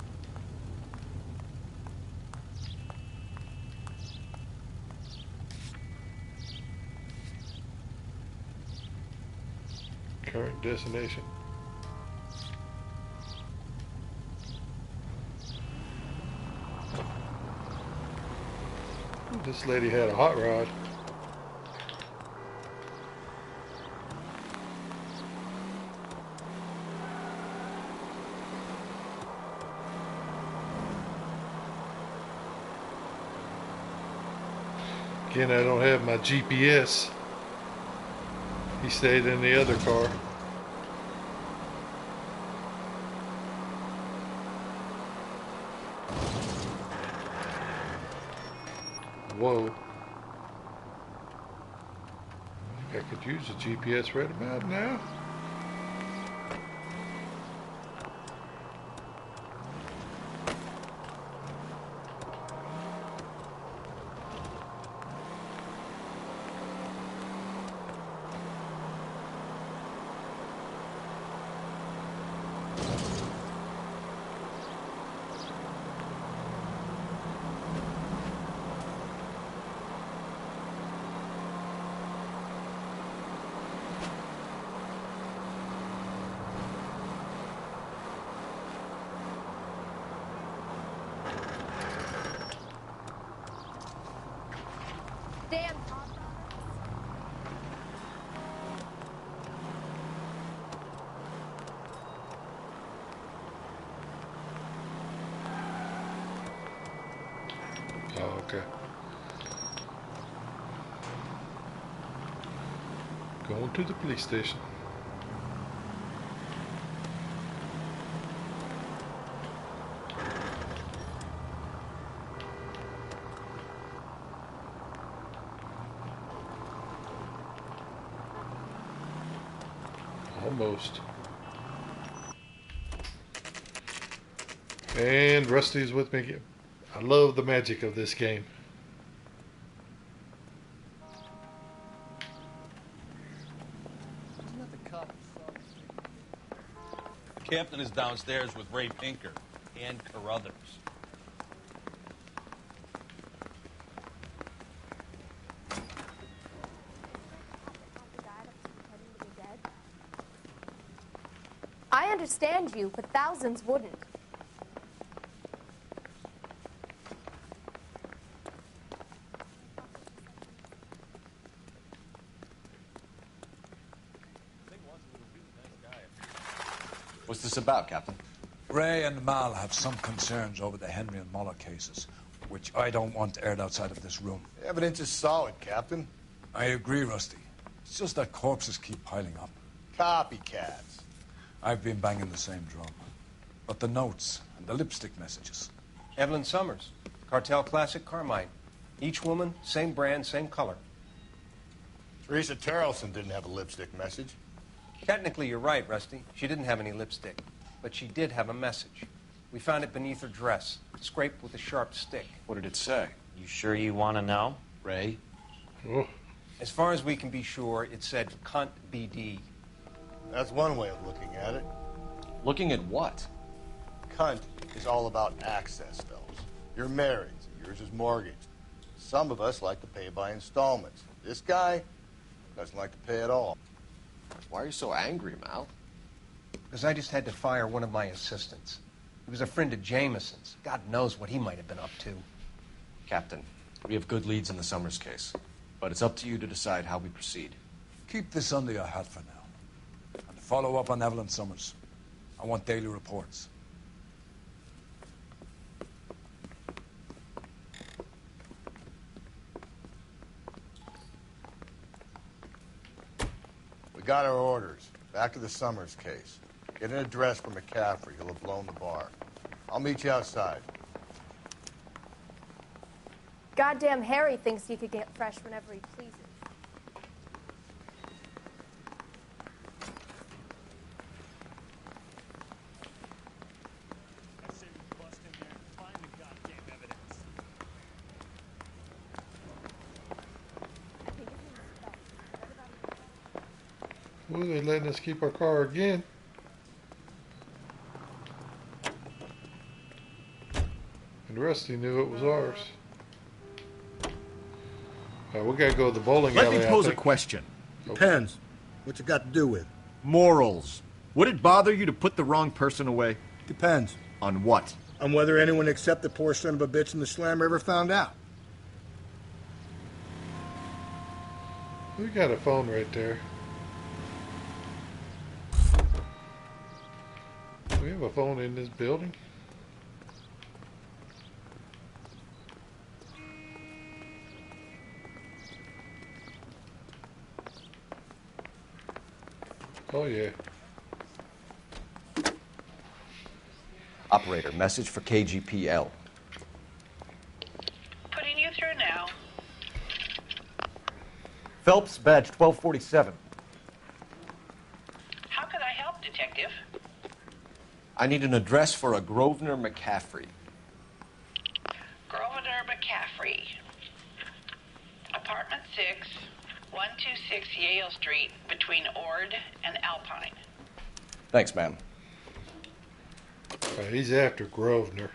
Speaker 1: Current destination. This lady had a hot rod. Again, I don't have my GPS. He stayed in the other car. Whoa. I could use a GPS right about now.
Speaker 3: Damn.
Speaker 1: Oh, okay. Going to the police station. Almost. And Rusty's with me again. I love the magic of this game.
Speaker 21: The captain is downstairs with Ray Pinker and Carruthers.
Speaker 3: I understand you, but thousands wouldn't.
Speaker 4: What's this about, Captain?
Speaker 2: Ray and Mal have some concerns over the Henry and Muller cases, which I don't want aired outside of this room.
Speaker 6: The evidence is solid, Captain.
Speaker 2: I agree, Rusty. It's just that corpses keep piling up.
Speaker 6: Copycats.
Speaker 2: I've been banging the same drum. But the notes and the lipstick messages.
Speaker 15: Evelyn Summers, Cartel Classic Carmine. Each woman, same brand, same color.
Speaker 6: Teresa Terrelson didn't have a lipstick message.
Speaker 15: Technically, you're right, Rusty. She didn't have any lipstick. But she did have a message. We found it beneath her dress, scraped with a sharp stick.
Speaker 4: What did it say?
Speaker 14: You sure you want to know?
Speaker 4: Ray?
Speaker 1: Oh.
Speaker 15: As far as we can be sure, it said cunt BD.
Speaker 6: That's one way of looking at it.
Speaker 4: Looking at what?
Speaker 6: cunt is all about access, fellas. You're married, so yours is mortgaged. Some of us like to pay by installments. This guy doesn't like to pay at all.
Speaker 16: Why are you so angry, Mal?
Speaker 15: Because I just had to fire one of my assistants. He was a friend of Jameson's. God knows what he might have been up to.
Speaker 4: Captain, we have good leads in the Summers case, but it's up to you to decide how we proceed.
Speaker 2: Keep this under your hat for now. And follow up on Evelyn Summers. I want daily reports.
Speaker 6: We got our orders. Back to the Summers case. Get an address for McCaffrey. He'll have blown the bar. I'll meet you outside.
Speaker 3: Goddamn Harry thinks he could get fresh whenever he pleases.
Speaker 1: Well, they're letting us keep our car again. And Rusty knew it was ours. We gotta go to the bowling alley.
Speaker 19: Let me pose
Speaker 1: I
Speaker 19: a
Speaker 1: think.
Speaker 19: question.
Speaker 22: Depends. What's it got to do with?
Speaker 19: Morals. Would it bother you to put the wrong person away?
Speaker 22: Depends.
Speaker 19: On what?
Speaker 22: On whether anyone except the poor son of a bitch in the slammer ever found out.
Speaker 1: We got a phone right there. Do we have a phone in this building? Oh, yeah.
Speaker 4: Operator, message for KGPL.
Speaker 11: Putting you through now.
Speaker 10: Phelps, badge 1247.
Speaker 11: How could I help, Detective?
Speaker 4: I need an address for a Grosvenor McCaffrey.
Speaker 11: Grosvenor McCaffrey. Apartment 6, 126 Yale Street, between Ord and Alpine.
Speaker 4: Thanks, ma'am.
Speaker 1: He's after Grosvenor.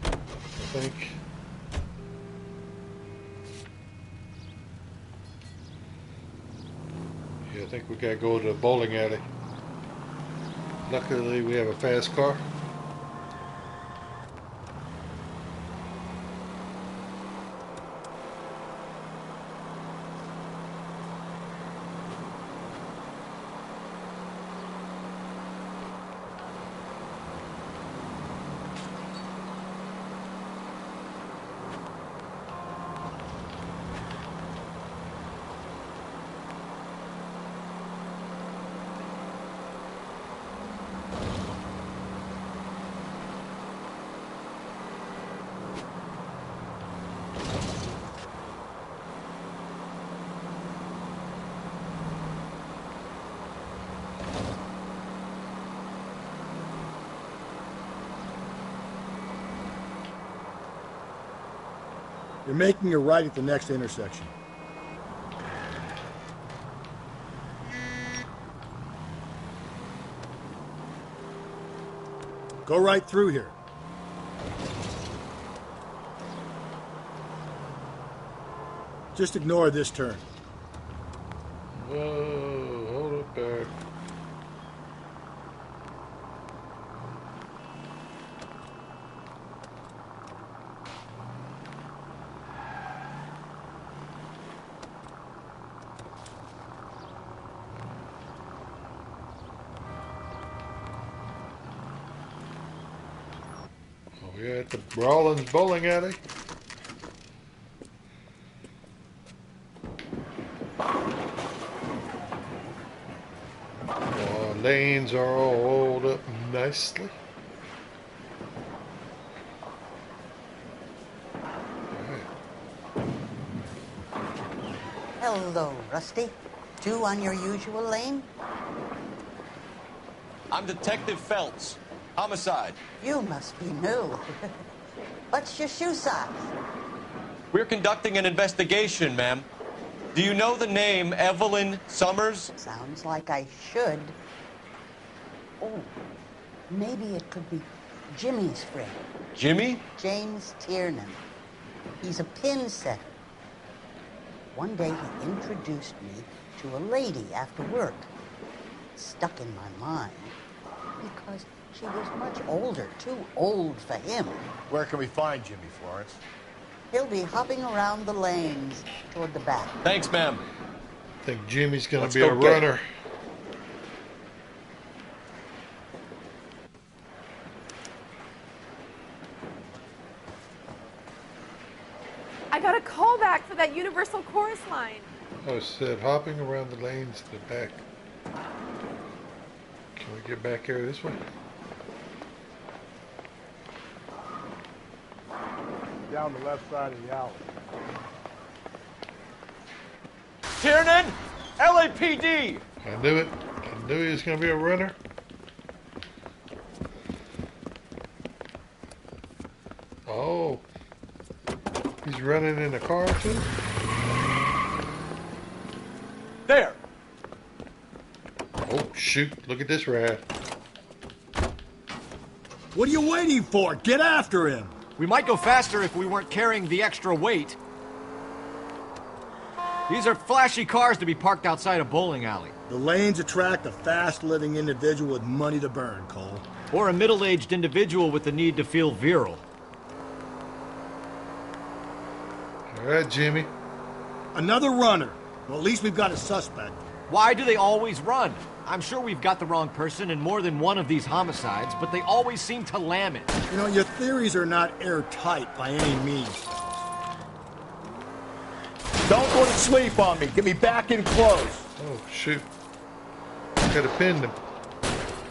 Speaker 1: I think. Yeah, I think we gotta go to the bowling alley. Luckily, we have a fast car.
Speaker 22: You're making a right at the next intersection. Go right through here. Just ignore this turn.
Speaker 1: Whoa, hold up there. We're at the Rollins Bowling Alley. Lanes are all rolled up nicely.
Speaker 23: Hello, Rusty. Two on your usual lane?
Speaker 4: I'm Detective Phelps. Homicide.
Speaker 23: You must be new. What's your shoe size?
Speaker 4: We're conducting an investigation, ma'am. Do you know the name Evelyn Summers?
Speaker 23: Sounds like I should. Oh, maybe it could be Jimmy's friend.
Speaker 4: Jimmy?
Speaker 23: James Tiernan. He's a pin setter. One day he introduced me to a lady after work. It stuck in my mind because she was much older, too old for him.
Speaker 7: Where can we find Jimmy, Florence?
Speaker 23: He'll be hopping around the lanes toward the back.
Speaker 4: Thanks, ma'am.
Speaker 1: I think Jimmy's going
Speaker 4: Let's
Speaker 1: to be
Speaker 4: go
Speaker 1: a
Speaker 4: get
Speaker 1: runner.
Speaker 13: I got a call back for that Universal Chorus line.
Speaker 1: Oh, it said hopping around the lanes to the back. Can we get back here this way?
Speaker 22: Down the left side of the alley.
Speaker 4: Tiernan! LAPD!
Speaker 1: I knew it. I knew he was going to be a runner. Oh. He's running in a car, too?
Speaker 4: There!
Speaker 1: Oh, shoot. Look at this rat.
Speaker 19: What are you waiting for? Get after him! We might go faster if we weren't carrying the extra weight. These are flashy cars to be parked outside a bowling alley.
Speaker 22: The lanes attract a fast-living individual with money to burn, Cole.
Speaker 19: Or a middle-aged individual with the need to feel virile.
Speaker 1: All right, Jimmy.
Speaker 22: Another runner. Well, at least we've got a suspect.
Speaker 19: Why do they always run? I'm sure we've got the wrong person in more than one of these homicides, but they always seem to lam it.
Speaker 22: You know, your theories are not airtight by any means.
Speaker 7: Don't go to sleep on me. Get me back in close.
Speaker 1: Oh, shoot. Could have pinned him.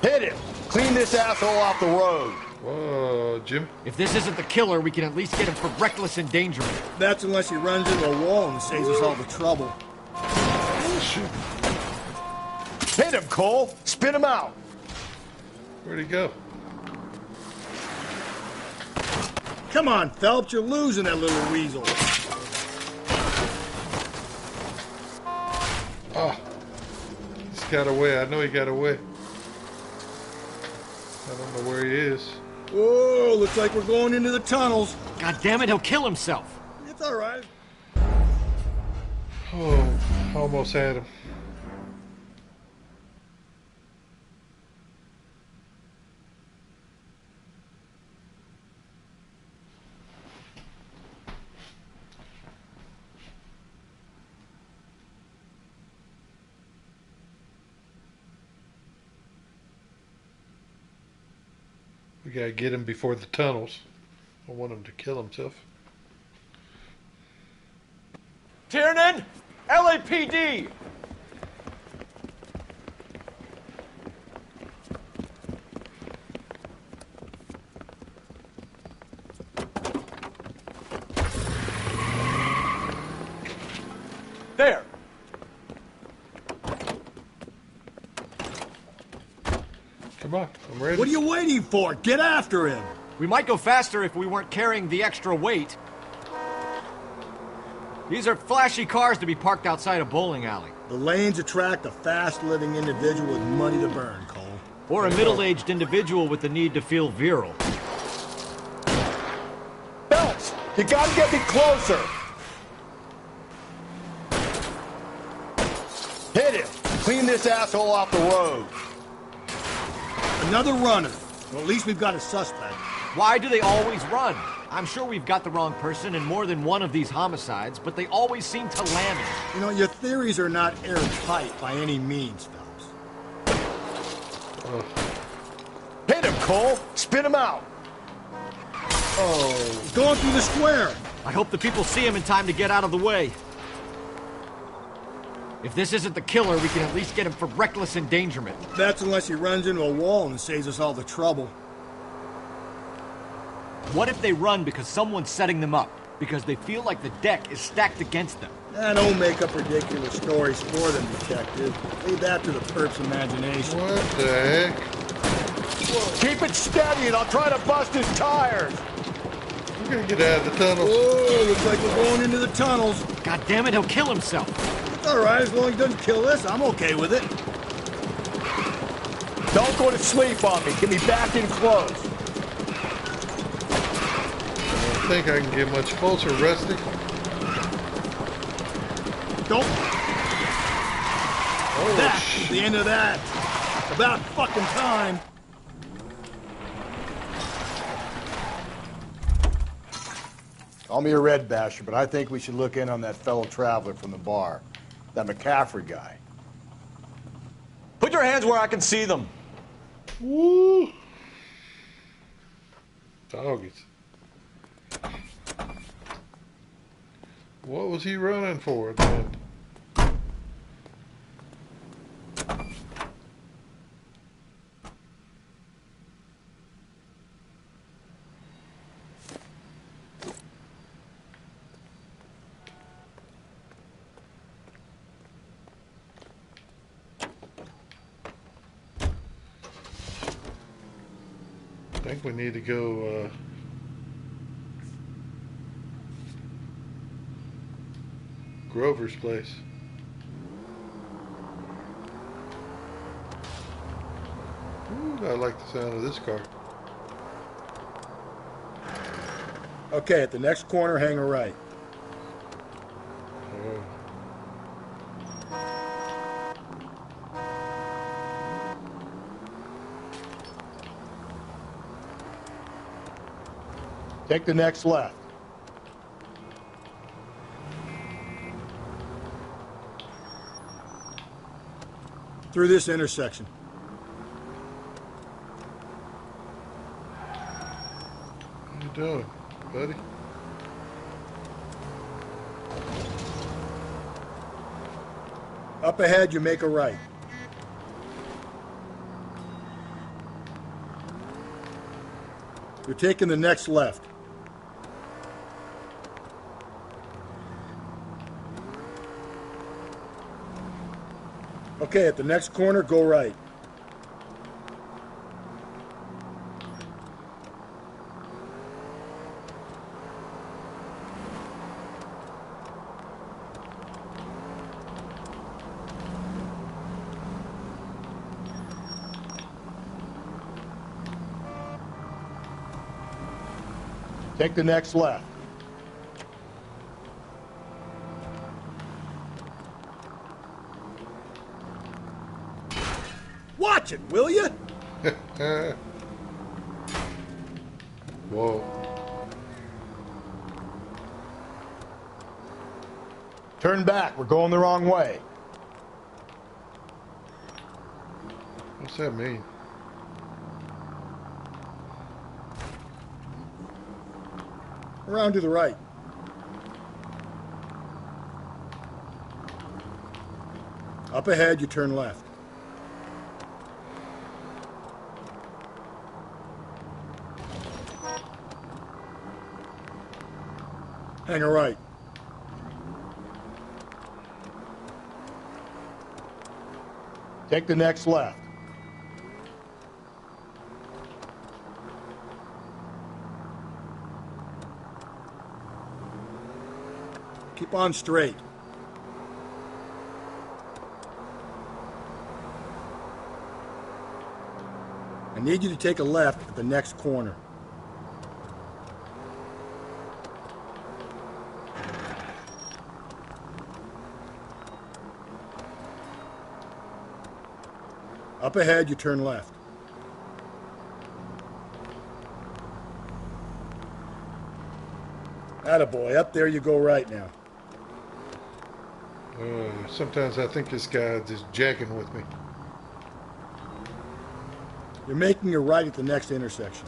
Speaker 7: Hit him. Clean this asshole off the road.
Speaker 1: Whoa, Jim.
Speaker 19: If this isn't the killer, we can at least get him for reckless endangerment.
Speaker 22: That's unless he runs into a wall and saves us all the trouble.
Speaker 1: Oh, shoot.
Speaker 7: Hit him, Cole. Spin him out.
Speaker 1: Where'd he go?
Speaker 22: Come on, Phelps. You're losing that little weasel.
Speaker 1: Oh. He's got away. I know he got away. I don't know where he is.
Speaker 22: Whoa, looks like we're going into the tunnels.
Speaker 19: God damn it, he'll kill himself.
Speaker 22: It's all right.
Speaker 1: Oh, almost had him. We gotta get him before the tunnels. I want him to kill himself.
Speaker 4: Tiernan! LAPD! There!
Speaker 1: Come on, I'm ready.
Speaker 19: What are you waiting for? Get after him! We might go faster if we weren't carrying the extra weight. These are flashy cars to be parked outside a bowling alley.
Speaker 22: The lanes attract a fast-living individual with money to burn, Cole.
Speaker 19: Or a middle-aged individual with the need to feel virile.
Speaker 7: Phelps, you gotta get me closer. Hit him. Clean this asshole off the road.
Speaker 22: Another runner. Well, at least we've got a suspect.
Speaker 19: Why do they always run? I'm sure we've got the wrong person in more than one of these homicides, but they always seem to lam it.
Speaker 22: You know, your theories are not airtight by any means, Phelps.
Speaker 7: Hit him, Cole. Spin him out.
Speaker 22: Oh, he's going through the square.
Speaker 19: I hope the people see him in time to get out of the way. If this isn't the killer, we can at least get him for reckless endangerment.
Speaker 22: That's unless he runs into a wall and saves us all the trouble.
Speaker 19: What if they run because someone's setting them up? Because they feel like the deck is stacked against them?
Speaker 22: Don't make up ridiculous stories for them, detective. Leave that to the perp's imagination.
Speaker 1: What the heck?
Speaker 7: Keep it steady and I'll try to bust his tires.
Speaker 1: Gotta get out of the tunnels.
Speaker 22: Oh, looks like we're going into the tunnels.
Speaker 19: God damn it, he'll kill himself.
Speaker 22: It's all right, as long as he doesn't kill us, I'm okay with it.
Speaker 7: Don't go to sleep on me. Get me back in close.
Speaker 1: I don't think I can get much closer, Rusty.
Speaker 22: Don't.
Speaker 1: Oh,
Speaker 22: That's the end of that. About fucking time. Call me a red basher, but I think we should look in on that fellow traveler from the bar. That McCaffrey guy.
Speaker 19: Put your hands where I can see them.
Speaker 1: Woo! Doggies. What was he running for then? I think we need to go Grover's place. Ooh, I like the sound of this car.
Speaker 22: Okay, at the next corner, hang a right.
Speaker 1: Oh.
Speaker 22: Take the next left. Through this intersection.
Speaker 1: What are you doing, buddy?
Speaker 22: Up ahead, you make a right. You're taking the next left. Okay, at the next corner, go right. Take the next left. Watch it, will you?
Speaker 1: Whoa.
Speaker 22: Turn back. We're going the wrong way.
Speaker 1: What's that mean?
Speaker 22: Around to the right. Up ahead, you turn left. Hang a right. Take the next left. Keep on straight. I need you to take a left at the next corner. Up ahead, you turn left. Attaboy, up there you go right now.
Speaker 1: Sometimes I think this guy is just jacking with me.
Speaker 22: You're making a right at the next intersection.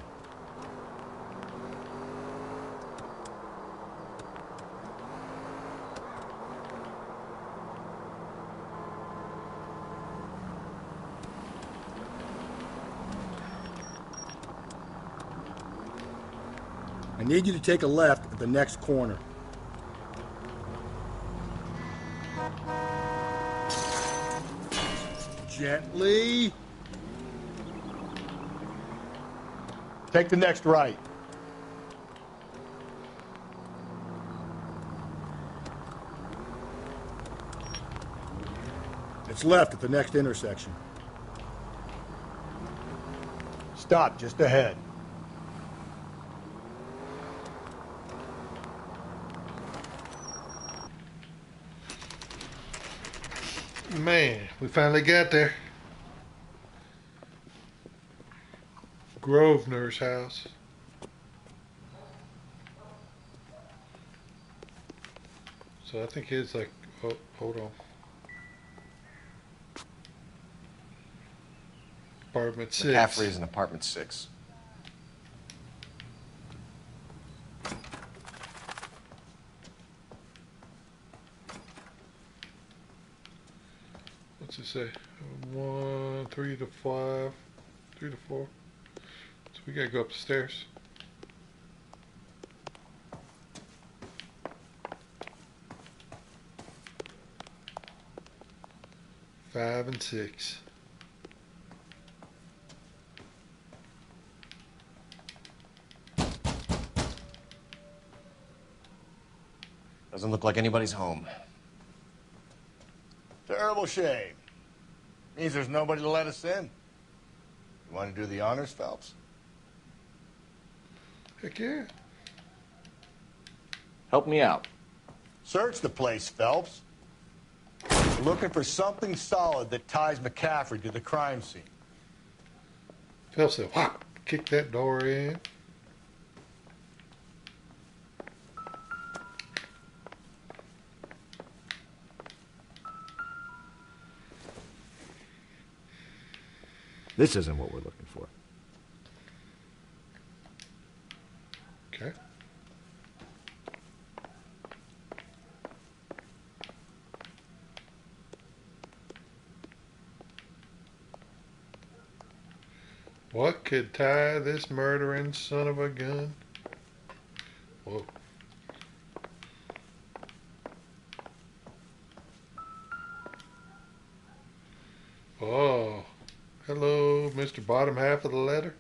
Speaker 22: I need you to take a left at the next corner. Gently. Take the next right. It's left at the next intersection. Stop just ahead.
Speaker 1: Man, we finally got there. Grosvenor's house. So I think it's like, oh, hold on. Apartment 6.
Speaker 4: McCaffrey is in apartment 6.
Speaker 1: What's it say? 1, 3 to 5, 3 to 4. So we gotta go up the stairs. Five and 6.
Speaker 4: Doesn't look like anybody's home.
Speaker 22: Terrible shame. Means there's nobody to let us in. You want to do the honors, Phelps?
Speaker 1: Heck yeah.
Speaker 19: Help me out.
Speaker 22: Search the place, Phelps. We're looking for something solid that ties McCaffrey to the crime scene.
Speaker 1: Phelps said, whop, kick that door in.
Speaker 19: This isn't what we're looking for.
Speaker 1: Okay. What could tie this murdering son of a gun? Whoa. Oh. Hello, Mr. Bottom half of the letter.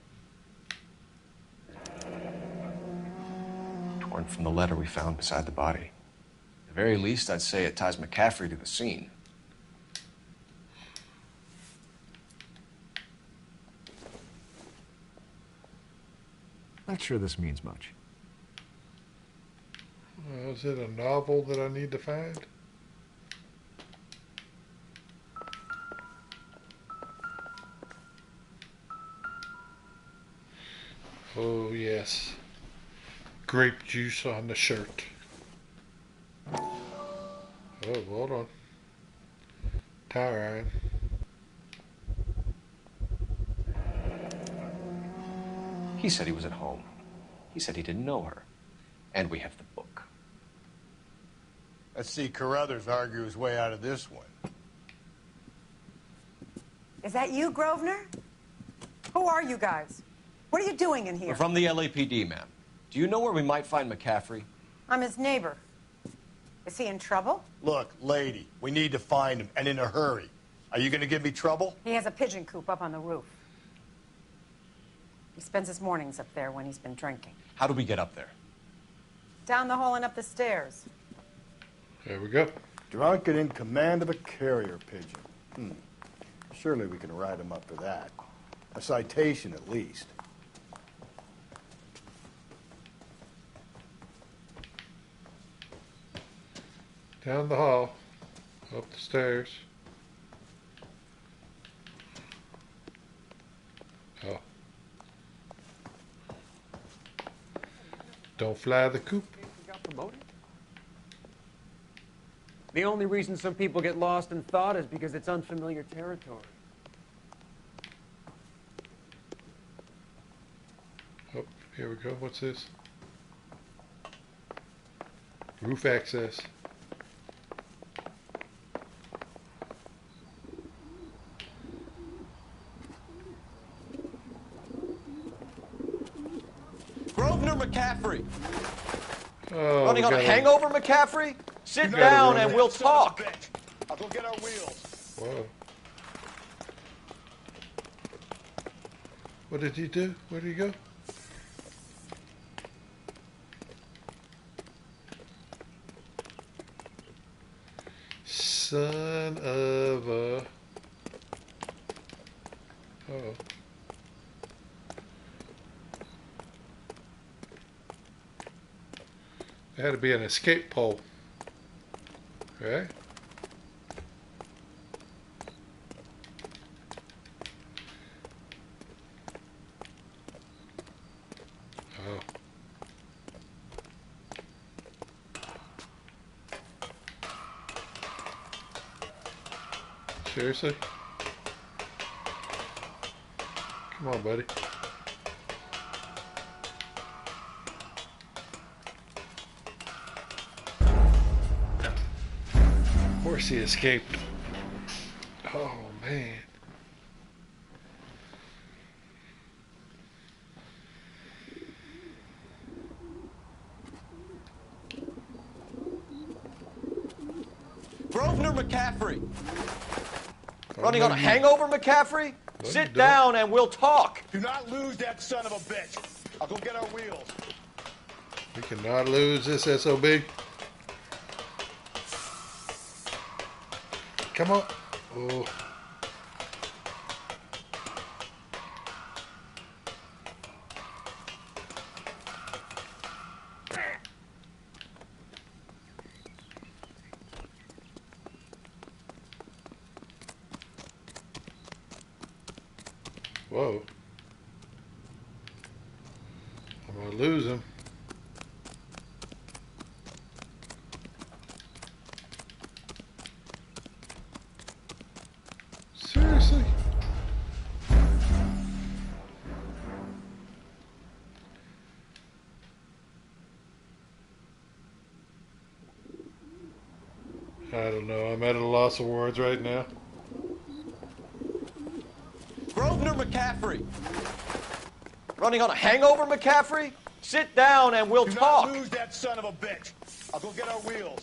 Speaker 4: Torn from the letter we found beside the body. At the very least, I'd say it ties McCaffrey to the scene.
Speaker 19: Not sure this means much.
Speaker 1: Is it a novel that I need to find? Oh, yes. Grape juice on the shirt. Oh, hold on. Tire iron.
Speaker 4: He said he was at home. He said he didn't know her. And we have the book.
Speaker 22: Let's see Carruthers argue his way out of this one.
Speaker 8: Is that you, Grosvenor? Who are you guys? What are you doing in here?
Speaker 4: We're from the LAPD, ma'am. Do you know where we might find McCaffrey?
Speaker 8: I'm his neighbor. Is he in trouble?
Speaker 22: Look, lady, we need to find him, and in a hurry. Are you going to give me trouble?
Speaker 8: He has a pigeon coop up on the roof. He spends his mornings up there when he's been drinking.
Speaker 4: How do we get up there?
Speaker 8: Down the hall and up the stairs.
Speaker 1: There we go.
Speaker 22: Drunk and in command of a carrier pigeon. Surely we can write him up for that. A citation, at least.
Speaker 1: Down the hall. Up the stairs. Oh. Don't fly the coop.
Speaker 15: Got promoted? The only reason some people get lost in thought is because it's unfamiliar territory.
Speaker 1: Oh, here we go. What's this? Roof access.
Speaker 4: Grosvenor McCaffrey.
Speaker 1: Oh,
Speaker 4: Running on a hangover, McCaffrey? Sit
Speaker 1: gotta
Speaker 4: down
Speaker 1: run
Speaker 4: and
Speaker 1: it.
Speaker 4: we'll talk.
Speaker 22: I'll go get our wheels.
Speaker 1: Whoa. What did he do? Where did he go? Son sign of uh-oh. There had to be an escape pole. Right? Oh. Seriously? Come on, buddy. Of course he escaped. Oh, man.
Speaker 19: Grosvenor McCaffrey.
Speaker 22: Oh,
Speaker 19: Running on a hangover, McCaffrey? Sit down and we'll talk.
Speaker 22: Do not lose that son of a bitch. I'll go get our wheels.
Speaker 1: We cannot lose this SOB. Come on. Oh. Whoa. I'm going to lose him. Seriously? I don't know. I'm at a loss of words right now.
Speaker 19: Grosvenor McCaffrey. Running on a hangover, McCaffrey? Sit down and we'll talk.
Speaker 22: Do not lose that son of a bitch. I'll go get our wheels.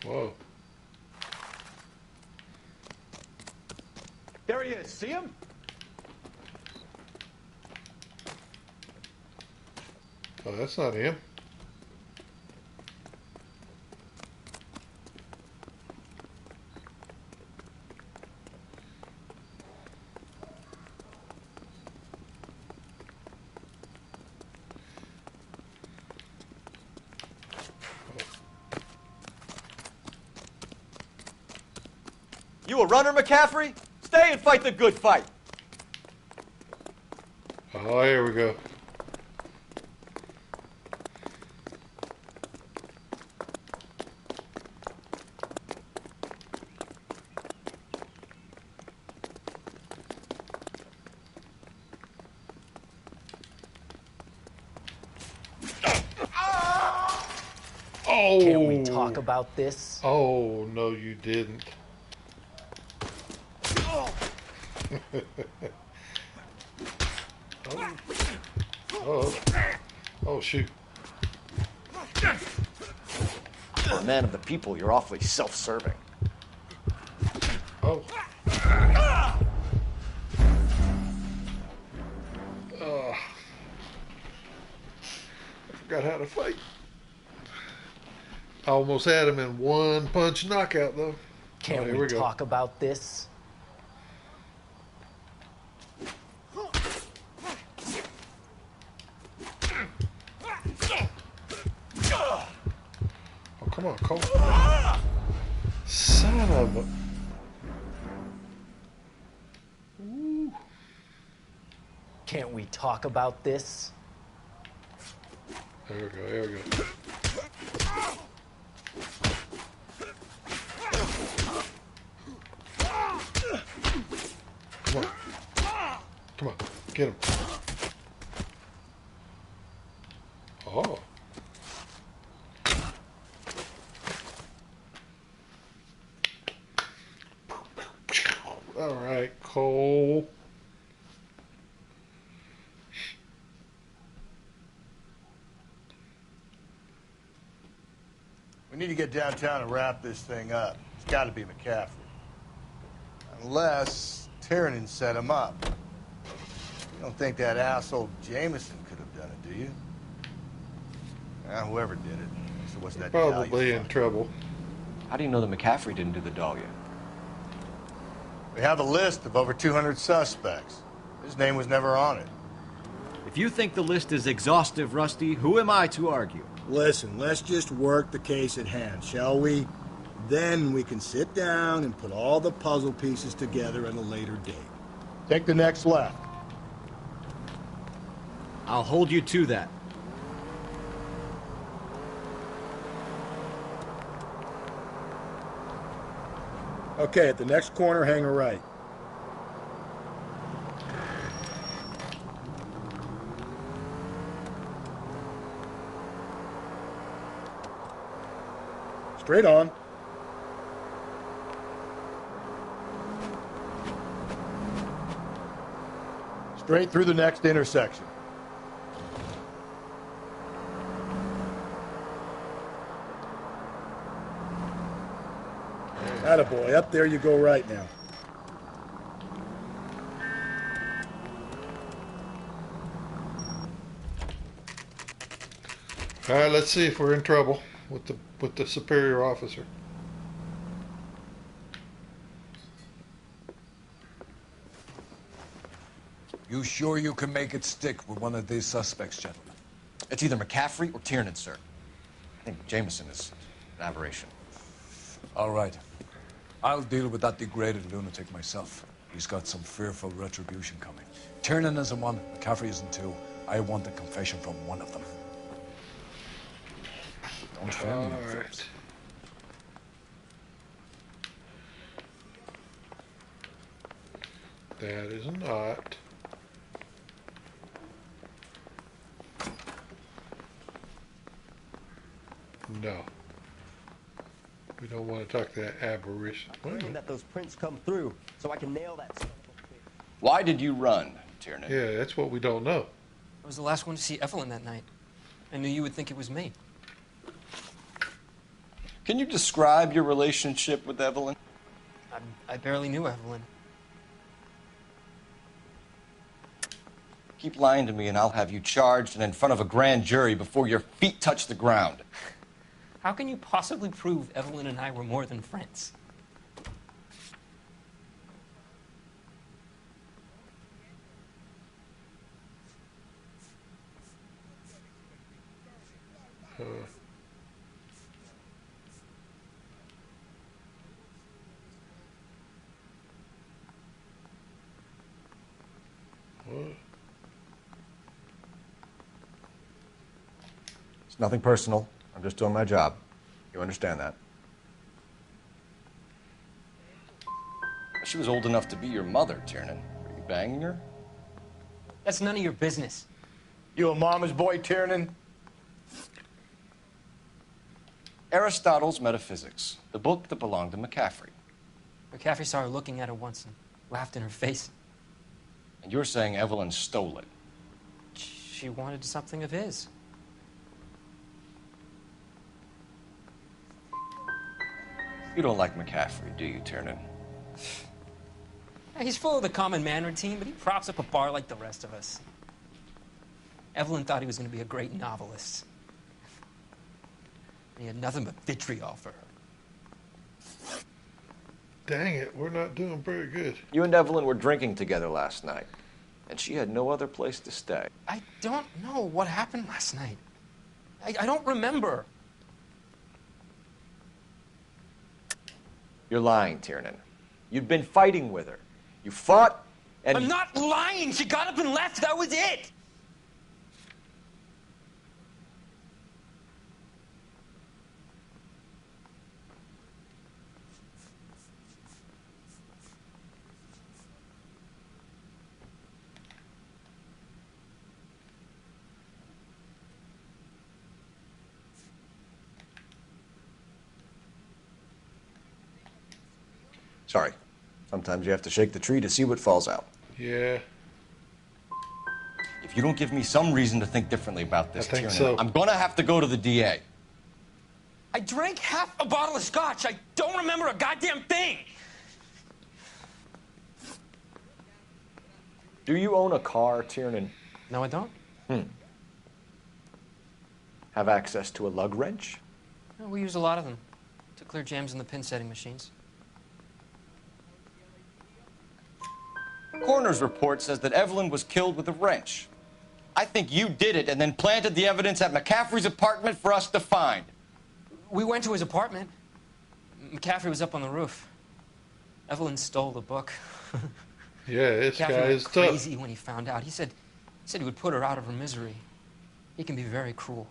Speaker 1: Whoa.
Speaker 22: There he is. See him?
Speaker 1: Oh, that's not him.
Speaker 19: You a runner, McCaffrey? Stay and fight the good fight.
Speaker 1: Oh, here we go. Oh!
Speaker 5: Can't we talk about this?
Speaker 1: Oh, no, you didn't. Oh. Oh, shoot.
Speaker 19: For a man of the people, you're awfully self-serving.
Speaker 1: Oh. Oh. I forgot how to fight. I almost had him in one punch knockout, though.
Speaker 5: Can't we talk about this?
Speaker 1: Oh, come on, Cole. Son of a... Ooh.
Speaker 5: Can't we talk about this?
Speaker 1: There we go, there we go. Come on. Come on, get him. Oh. All right, Cole.
Speaker 22: We need to get downtown and wrap this thing up. It's got to be McCaffrey. Unless Tiernan set him up. You don't think that asshole Jameson could have done it, do you? Whoever did it. So what's that?
Speaker 1: Probably in trouble.
Speaker 4: How do you know that McCaffrey didn't do the Dahlia?
Speaker 22: We have a list of over 200 suspects. His name was never on it.
Speaker 19: If you think the list is exhaustive, Rusty, who am I to argue?
Speaker 12: Listen, let's just work the case at hand, shall we? Then we can sit down and put all the puzzle pieces together at a later date.
Speaker 22: Take the next left.
Speaker 19: I'll hold you to that.
Speaker 12: Okay, at the next corner, hang a right. Straight on.
Speaker 22: Straight through the next intersection.
Speaker 12: Attaboy, up there you go right now.
Speaker 1: All right, let's see if we're in trouble with the superior officer.
Speaker 2: You sure you can make it stick with one of these suspects, gentlemen?
Speaker 4: It's either McCaffrey or Tiernan, sir. I think Jameson is an aberration.
Speaker 2: All right. I'll deal with that degraded lunatic myself. He's got some fearful retribution coming. Tiernan isn't one, McCaffrey isn't two. I want a confession from one of them. Don't fail me, Phelps.
Speaker 1: That is not. No. We don't want to talk to that aberration.
Speaker 17: That those prints come through, so I can nail that.
Speaker 16: Why did you run, Tiernan?
Speaker 1: Yeah, that's what we don't know.
Speaker 18: I was the last one to see Evelyn that night. I knew you would think it was me.
Speaker 16: Can you describe your relationship with Evelyn?
Speaker 18: I barely knew Evelyn.
Speaker 4: Keep lying to me and I'll have you charged and in front of a grand jury before your feet touch the ground.
Speaker 18: How can you possibly prove Evelyn and I were more than friends?
Speaker 4: It's nothing personal. I'm just doing my job. You understand that? She was old enough to be your mother, Tiernan. Were you banging her?
Speaker 18: That's none of your business.
Speaker 22: You a mama's boy, Tiernan?
Speaker 4: Aristotle's Metaphysics, the book that belonged to McCaffrey.
Speaker 18: McCaffrey saw her looking at her once and laughed in her face.
Speaker 4: And you're saying Evelyn stole it?
Speaker 18: She wanted something of his.
Speaker 4: You don't like McCaffrey, do you, Tiernan?
Speaker 18: He's full of the common man routine, but he props up a bar like the rest of us. Evelyn thought he was going to be a great novelist. He had nothing but vitriol for her.
Speaker 1: Dang it, we're not doing very good.
Speaker 4: You and Evelyn were drinking together last night, and she had no other place to stay.
Speaker 18: I don't know what happened last night. I don't remember.
Speaker 4: You're lying, Tiernan. You'd been fighting with her. You fought, and...
Speaker 18: I'm not lying! She got up and left! That was it!
Speaker 4: Sorry. Sometimes you have to shake the tree to see what falls out.
Speaker 1: Yeah.
Speaker 4: If you don't give me some reason to think differently about this,
Speaker 1: I think
Speaker 4: Tiernan,
Speaker 1: so.
Speaker 4: I'm gonna have to go to the DA.
Speaker 18: I drank half a bottle of scotch. I don't remember a goddamn thing.
Speaker 19: Do you own a car, Tiernan?
Speaker 18: No, I don't.
Speaker 19: Have access to a lug wrench?
Speaker 18: No, we use a lot of them to clear jams in the pin setting machines.
Speaker 16: Coroner's report says that Evelyn was killed with a wrench. I think you did it and then planted the evidence at McCaffrey's apartment for us to find.
Speaker 18: We went to his apartment. McCaffrey was up on the roof. Evelyn stole the book.
Speaker 1: Yeah, this guy
Speaker 18: McCaffrey
Speaker 1: is
Speaker 18: went
Speaker 1: tough.
Speaker 18: crazy when he found out. He said he would put her out of her misery. He can be very cruel.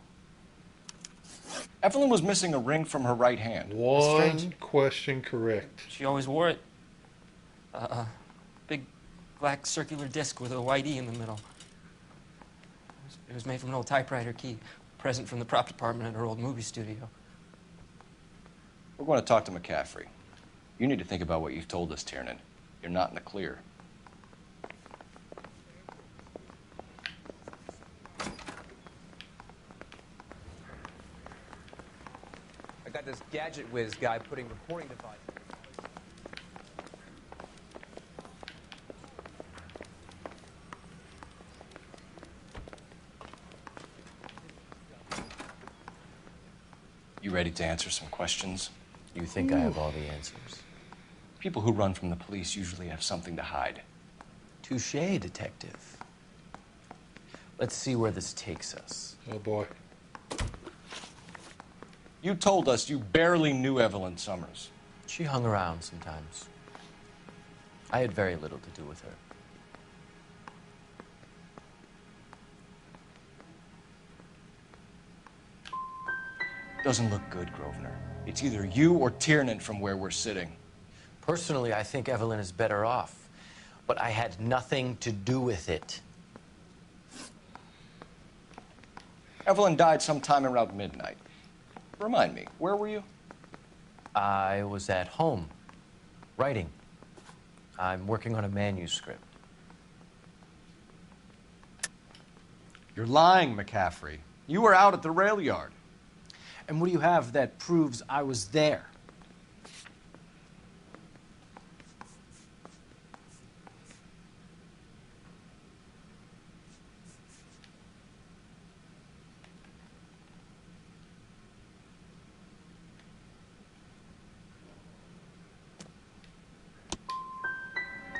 Speaker 16: Evelyn was missing a ring from her right hand.
Speaker 1: One question correct.
Speaker 18: She always wore it. Big black circular disc with a white E in the middle. It was made from an old typewriter key, a present from the prop department at her old movie studio.
Speaker 16: We're going to talk to McCaffrey. You need to think about what you've told us, Tiernan. You're not in the clear.
Speaker 9: I got this gadget whiz guy putting recording devices.
Speaker 16: You ready to answer some questions?
Speaker 5: You think I have all the answers?
Speaker 16: People who run from the police usually have something to hide.
Speaker 5: Touché, detective. Let's see where this takes us.
Speaker 1: Oh, boy.
Speaker 16: You told us you barely knew Evelyn Summers.
Speaker 5: She hung around sometimes. I had very little to do with her.
Speaker 16: Doesn't look good, Grosvenor. It's either you or Tiernan from where we're sitting.
Speaker 5: Personally, I think Evelyn is better off, but I had nothing to do with it.
Speaker 16: Evelyn died sometime around midnight. Remind me, where were you?
Speaker 5: I was at home, writing. I'm working on a manuscript.
Speaker 19: You're lying, McCaffrey. You were out at the rail yard.
Speaker 4: And what do you have that proves I was there?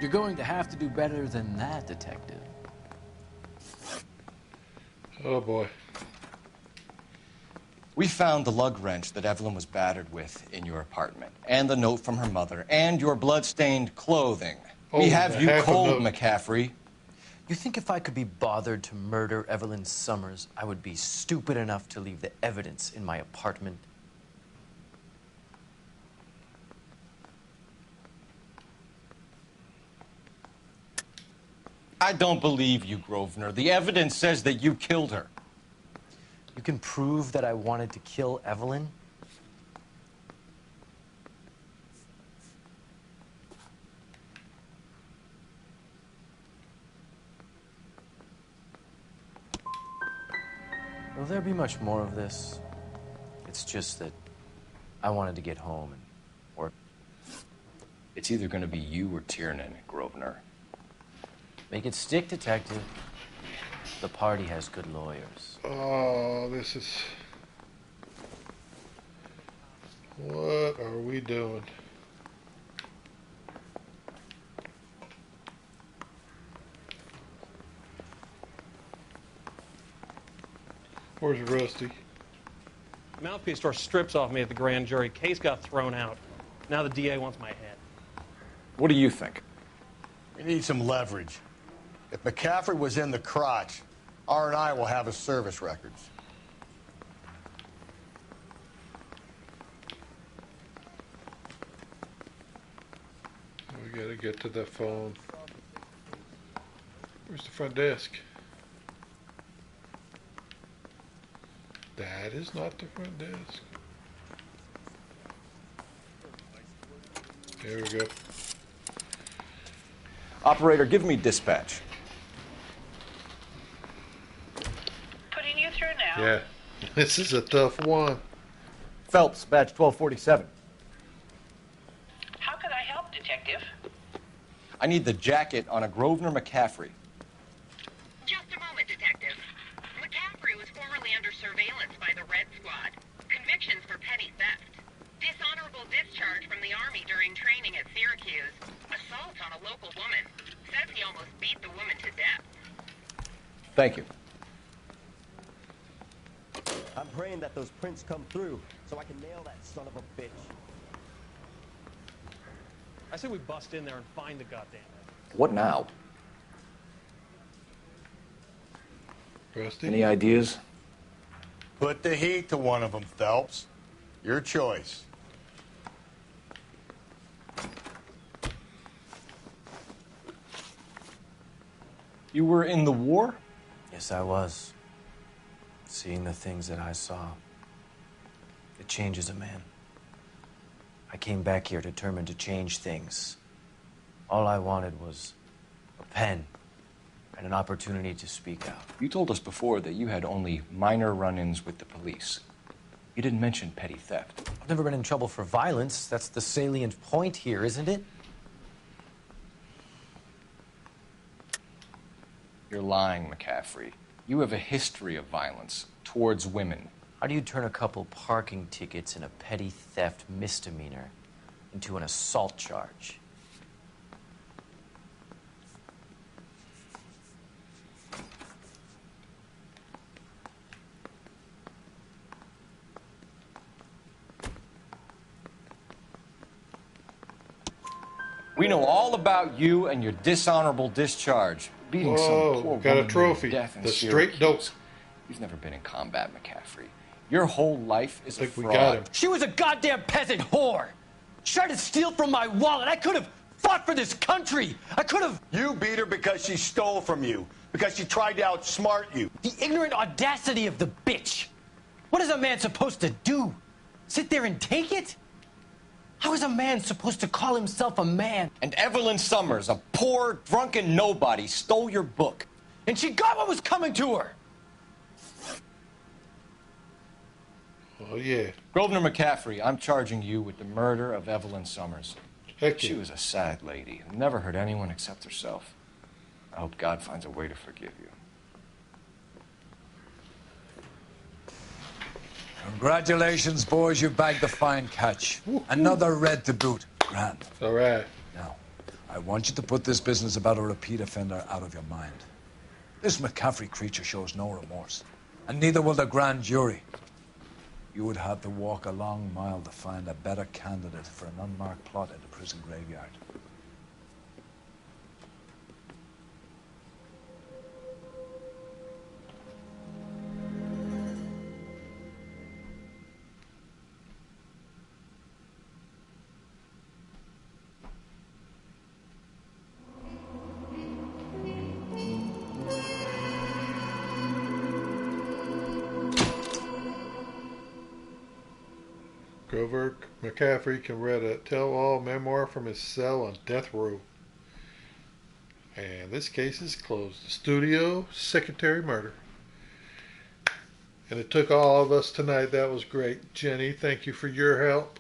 Speaker 4: You're going to have to do better than that, detective.
Speaker 1: Oh, boy.
Speaker 16: We found the lug wrench that Evelyn was battered with in your apartment, and the note from her mother, and your blood-stained clothing. We have you cold, McCaffrey.
Speaker 5: You think if I could be bothered to murder Evelyn Summers, I would be stupid enough to leave the evidence in my apartment?
Speaker 16: I don't believe you, Grosvenor. The evidence says that you killed her.
Speaker 5: You can prove that I wanted to kill Evelyn? Will there be much more of this? It's just that I wanted to get home and work.
Speaker 16: It's either going to be you or Tiernan, Grosvenor.
Speaker 5: Make it stick, detective. The party has good lawyers.
Speaker 1: Oh, this is... What are we doing? Where's Rusty?
Speaker 20: Mouthpiece store strips off me at the grand jury. Case got thrown out. Now the DA wants my head.
Speaker 19: What do you think?
Speaker 12: We need some leverage. If McCaffrey was in the crotch, R&I will have his service records.
Speaker 1: We gotta get to the phone. Where's the front desk? That is not the front desk. Here we go.
Speaker 16: Operator, give me dispatch.
Speaker 11: Putting you through now.
Speaker 1: Yeah, this is a tough one.
Speaker 19: Phelps, badge 1247.
Speaker 11: How could I help, Detective?
Speaker 16: I need the jacket on a Grosvenor McCaffrey.
Speaker 11: Just a moment, Detective. McCaffrey was formerly under surveillance by the Red Squad. Convictions for petty theft. Dishonorable discharge from the Army during training at Syracuse. Assault on a local woman. Says he almost beat the woman to death.
Speaker 16: Thank you.
Speaker 17: I'm praying that those prints come through so I can nail that son of a bitch.
Speaker 20: I say we bust in there and find the goddamn thing.
Speaker 16: What now?
Speaker 1: Rusty?
Speaker 16: Any ideas?
Speaker 22: Put the heat to one of them, Phelps. Your choice.
Speaker 16: You were in the war?
Speaker 5: Yes, I was. Seeing the things that I saw, it changes a man. I came back here determined to change things. All I wanted was a pen and an opportunity to speak out.
Speaker 16: You told us before that you had only minor run-ins with the police. You didn't mention petty theft.
Speaker 5: I've never been in trouble for violence. That's the salient point here, isn't it?
Speaker 16: You're lying, McCaffrey. You have a history of violence towards women.
Speaker 5: How do you turn a couple parking tickets and a petty theft misdemeanor into an assault charge?
Speaker 16: We know all about you and your dishonorable discharge. Beating some poor
Speaker 1: got a
Speaker 16: woman
Speaker 1: trophy.
Speaker 16: death in
Speaker 1: The straight
Speaker 16: Syracuse. You've never been in combat, McCaffrey. Your whole life is a fraud.
Speaker 1: We got him.
Speaker 18: She was a goddamn peasant whore. She tried to steal from my wallet. I could have fought for this country. I could have.
Speaker 22: You beat her because she stole from you. Because she tried to outsmart you.
Speaker 18: The ignorant audacity of the bitch. What is a man supposed to do? Sit there and take it? How is a man supposed to call himself a man?
Speaker 16: And Evelyn Summers, a poor, drunken nobody, stole your book.
Speaker 18: And she got what was coming to her.
Speaker 1: Oh, yeah.
Speaker 16: Grosvenor McCaffrey, I'm charging you with the murder of Evelyn Summers.
Speaker 1: Heck
Speaker 16: She
Speaker 1: yeah.
Speaker 16: was a sad lady and never hurt anyone except herself. I hope God finds a way to forgive you.
Speaker 2: Congratulations, boys. You bagged the fine catch. Another red to boot. Grand.
Speaker 1: All right.
Speaker 2: Now, I want you to put this business about a repeat offender out of your mind. This McCaffrey creature shows no remorse, and neither will the grand jury. You would have to walk a long mile to find a better candidate for an unmarked plot in the prison graveyard.
Speaker 1: Grover McCaffrey can read a tell-all memoir from his cell on death row. And this case is closed. Studio secretary murder. And it took all of us tonight. That was great. Jenny, thank you for your help.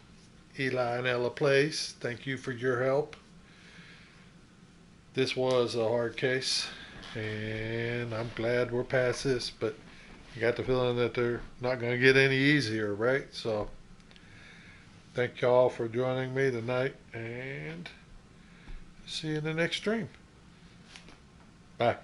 Speaker 1: Eli and Ella Place, thank you for your help. This was a hard case, and I'm glad we're past this, but I got the feeling that they're not going to get any easier, right? So thank y'all for joining me tonight, and see you in the next stream. Bye.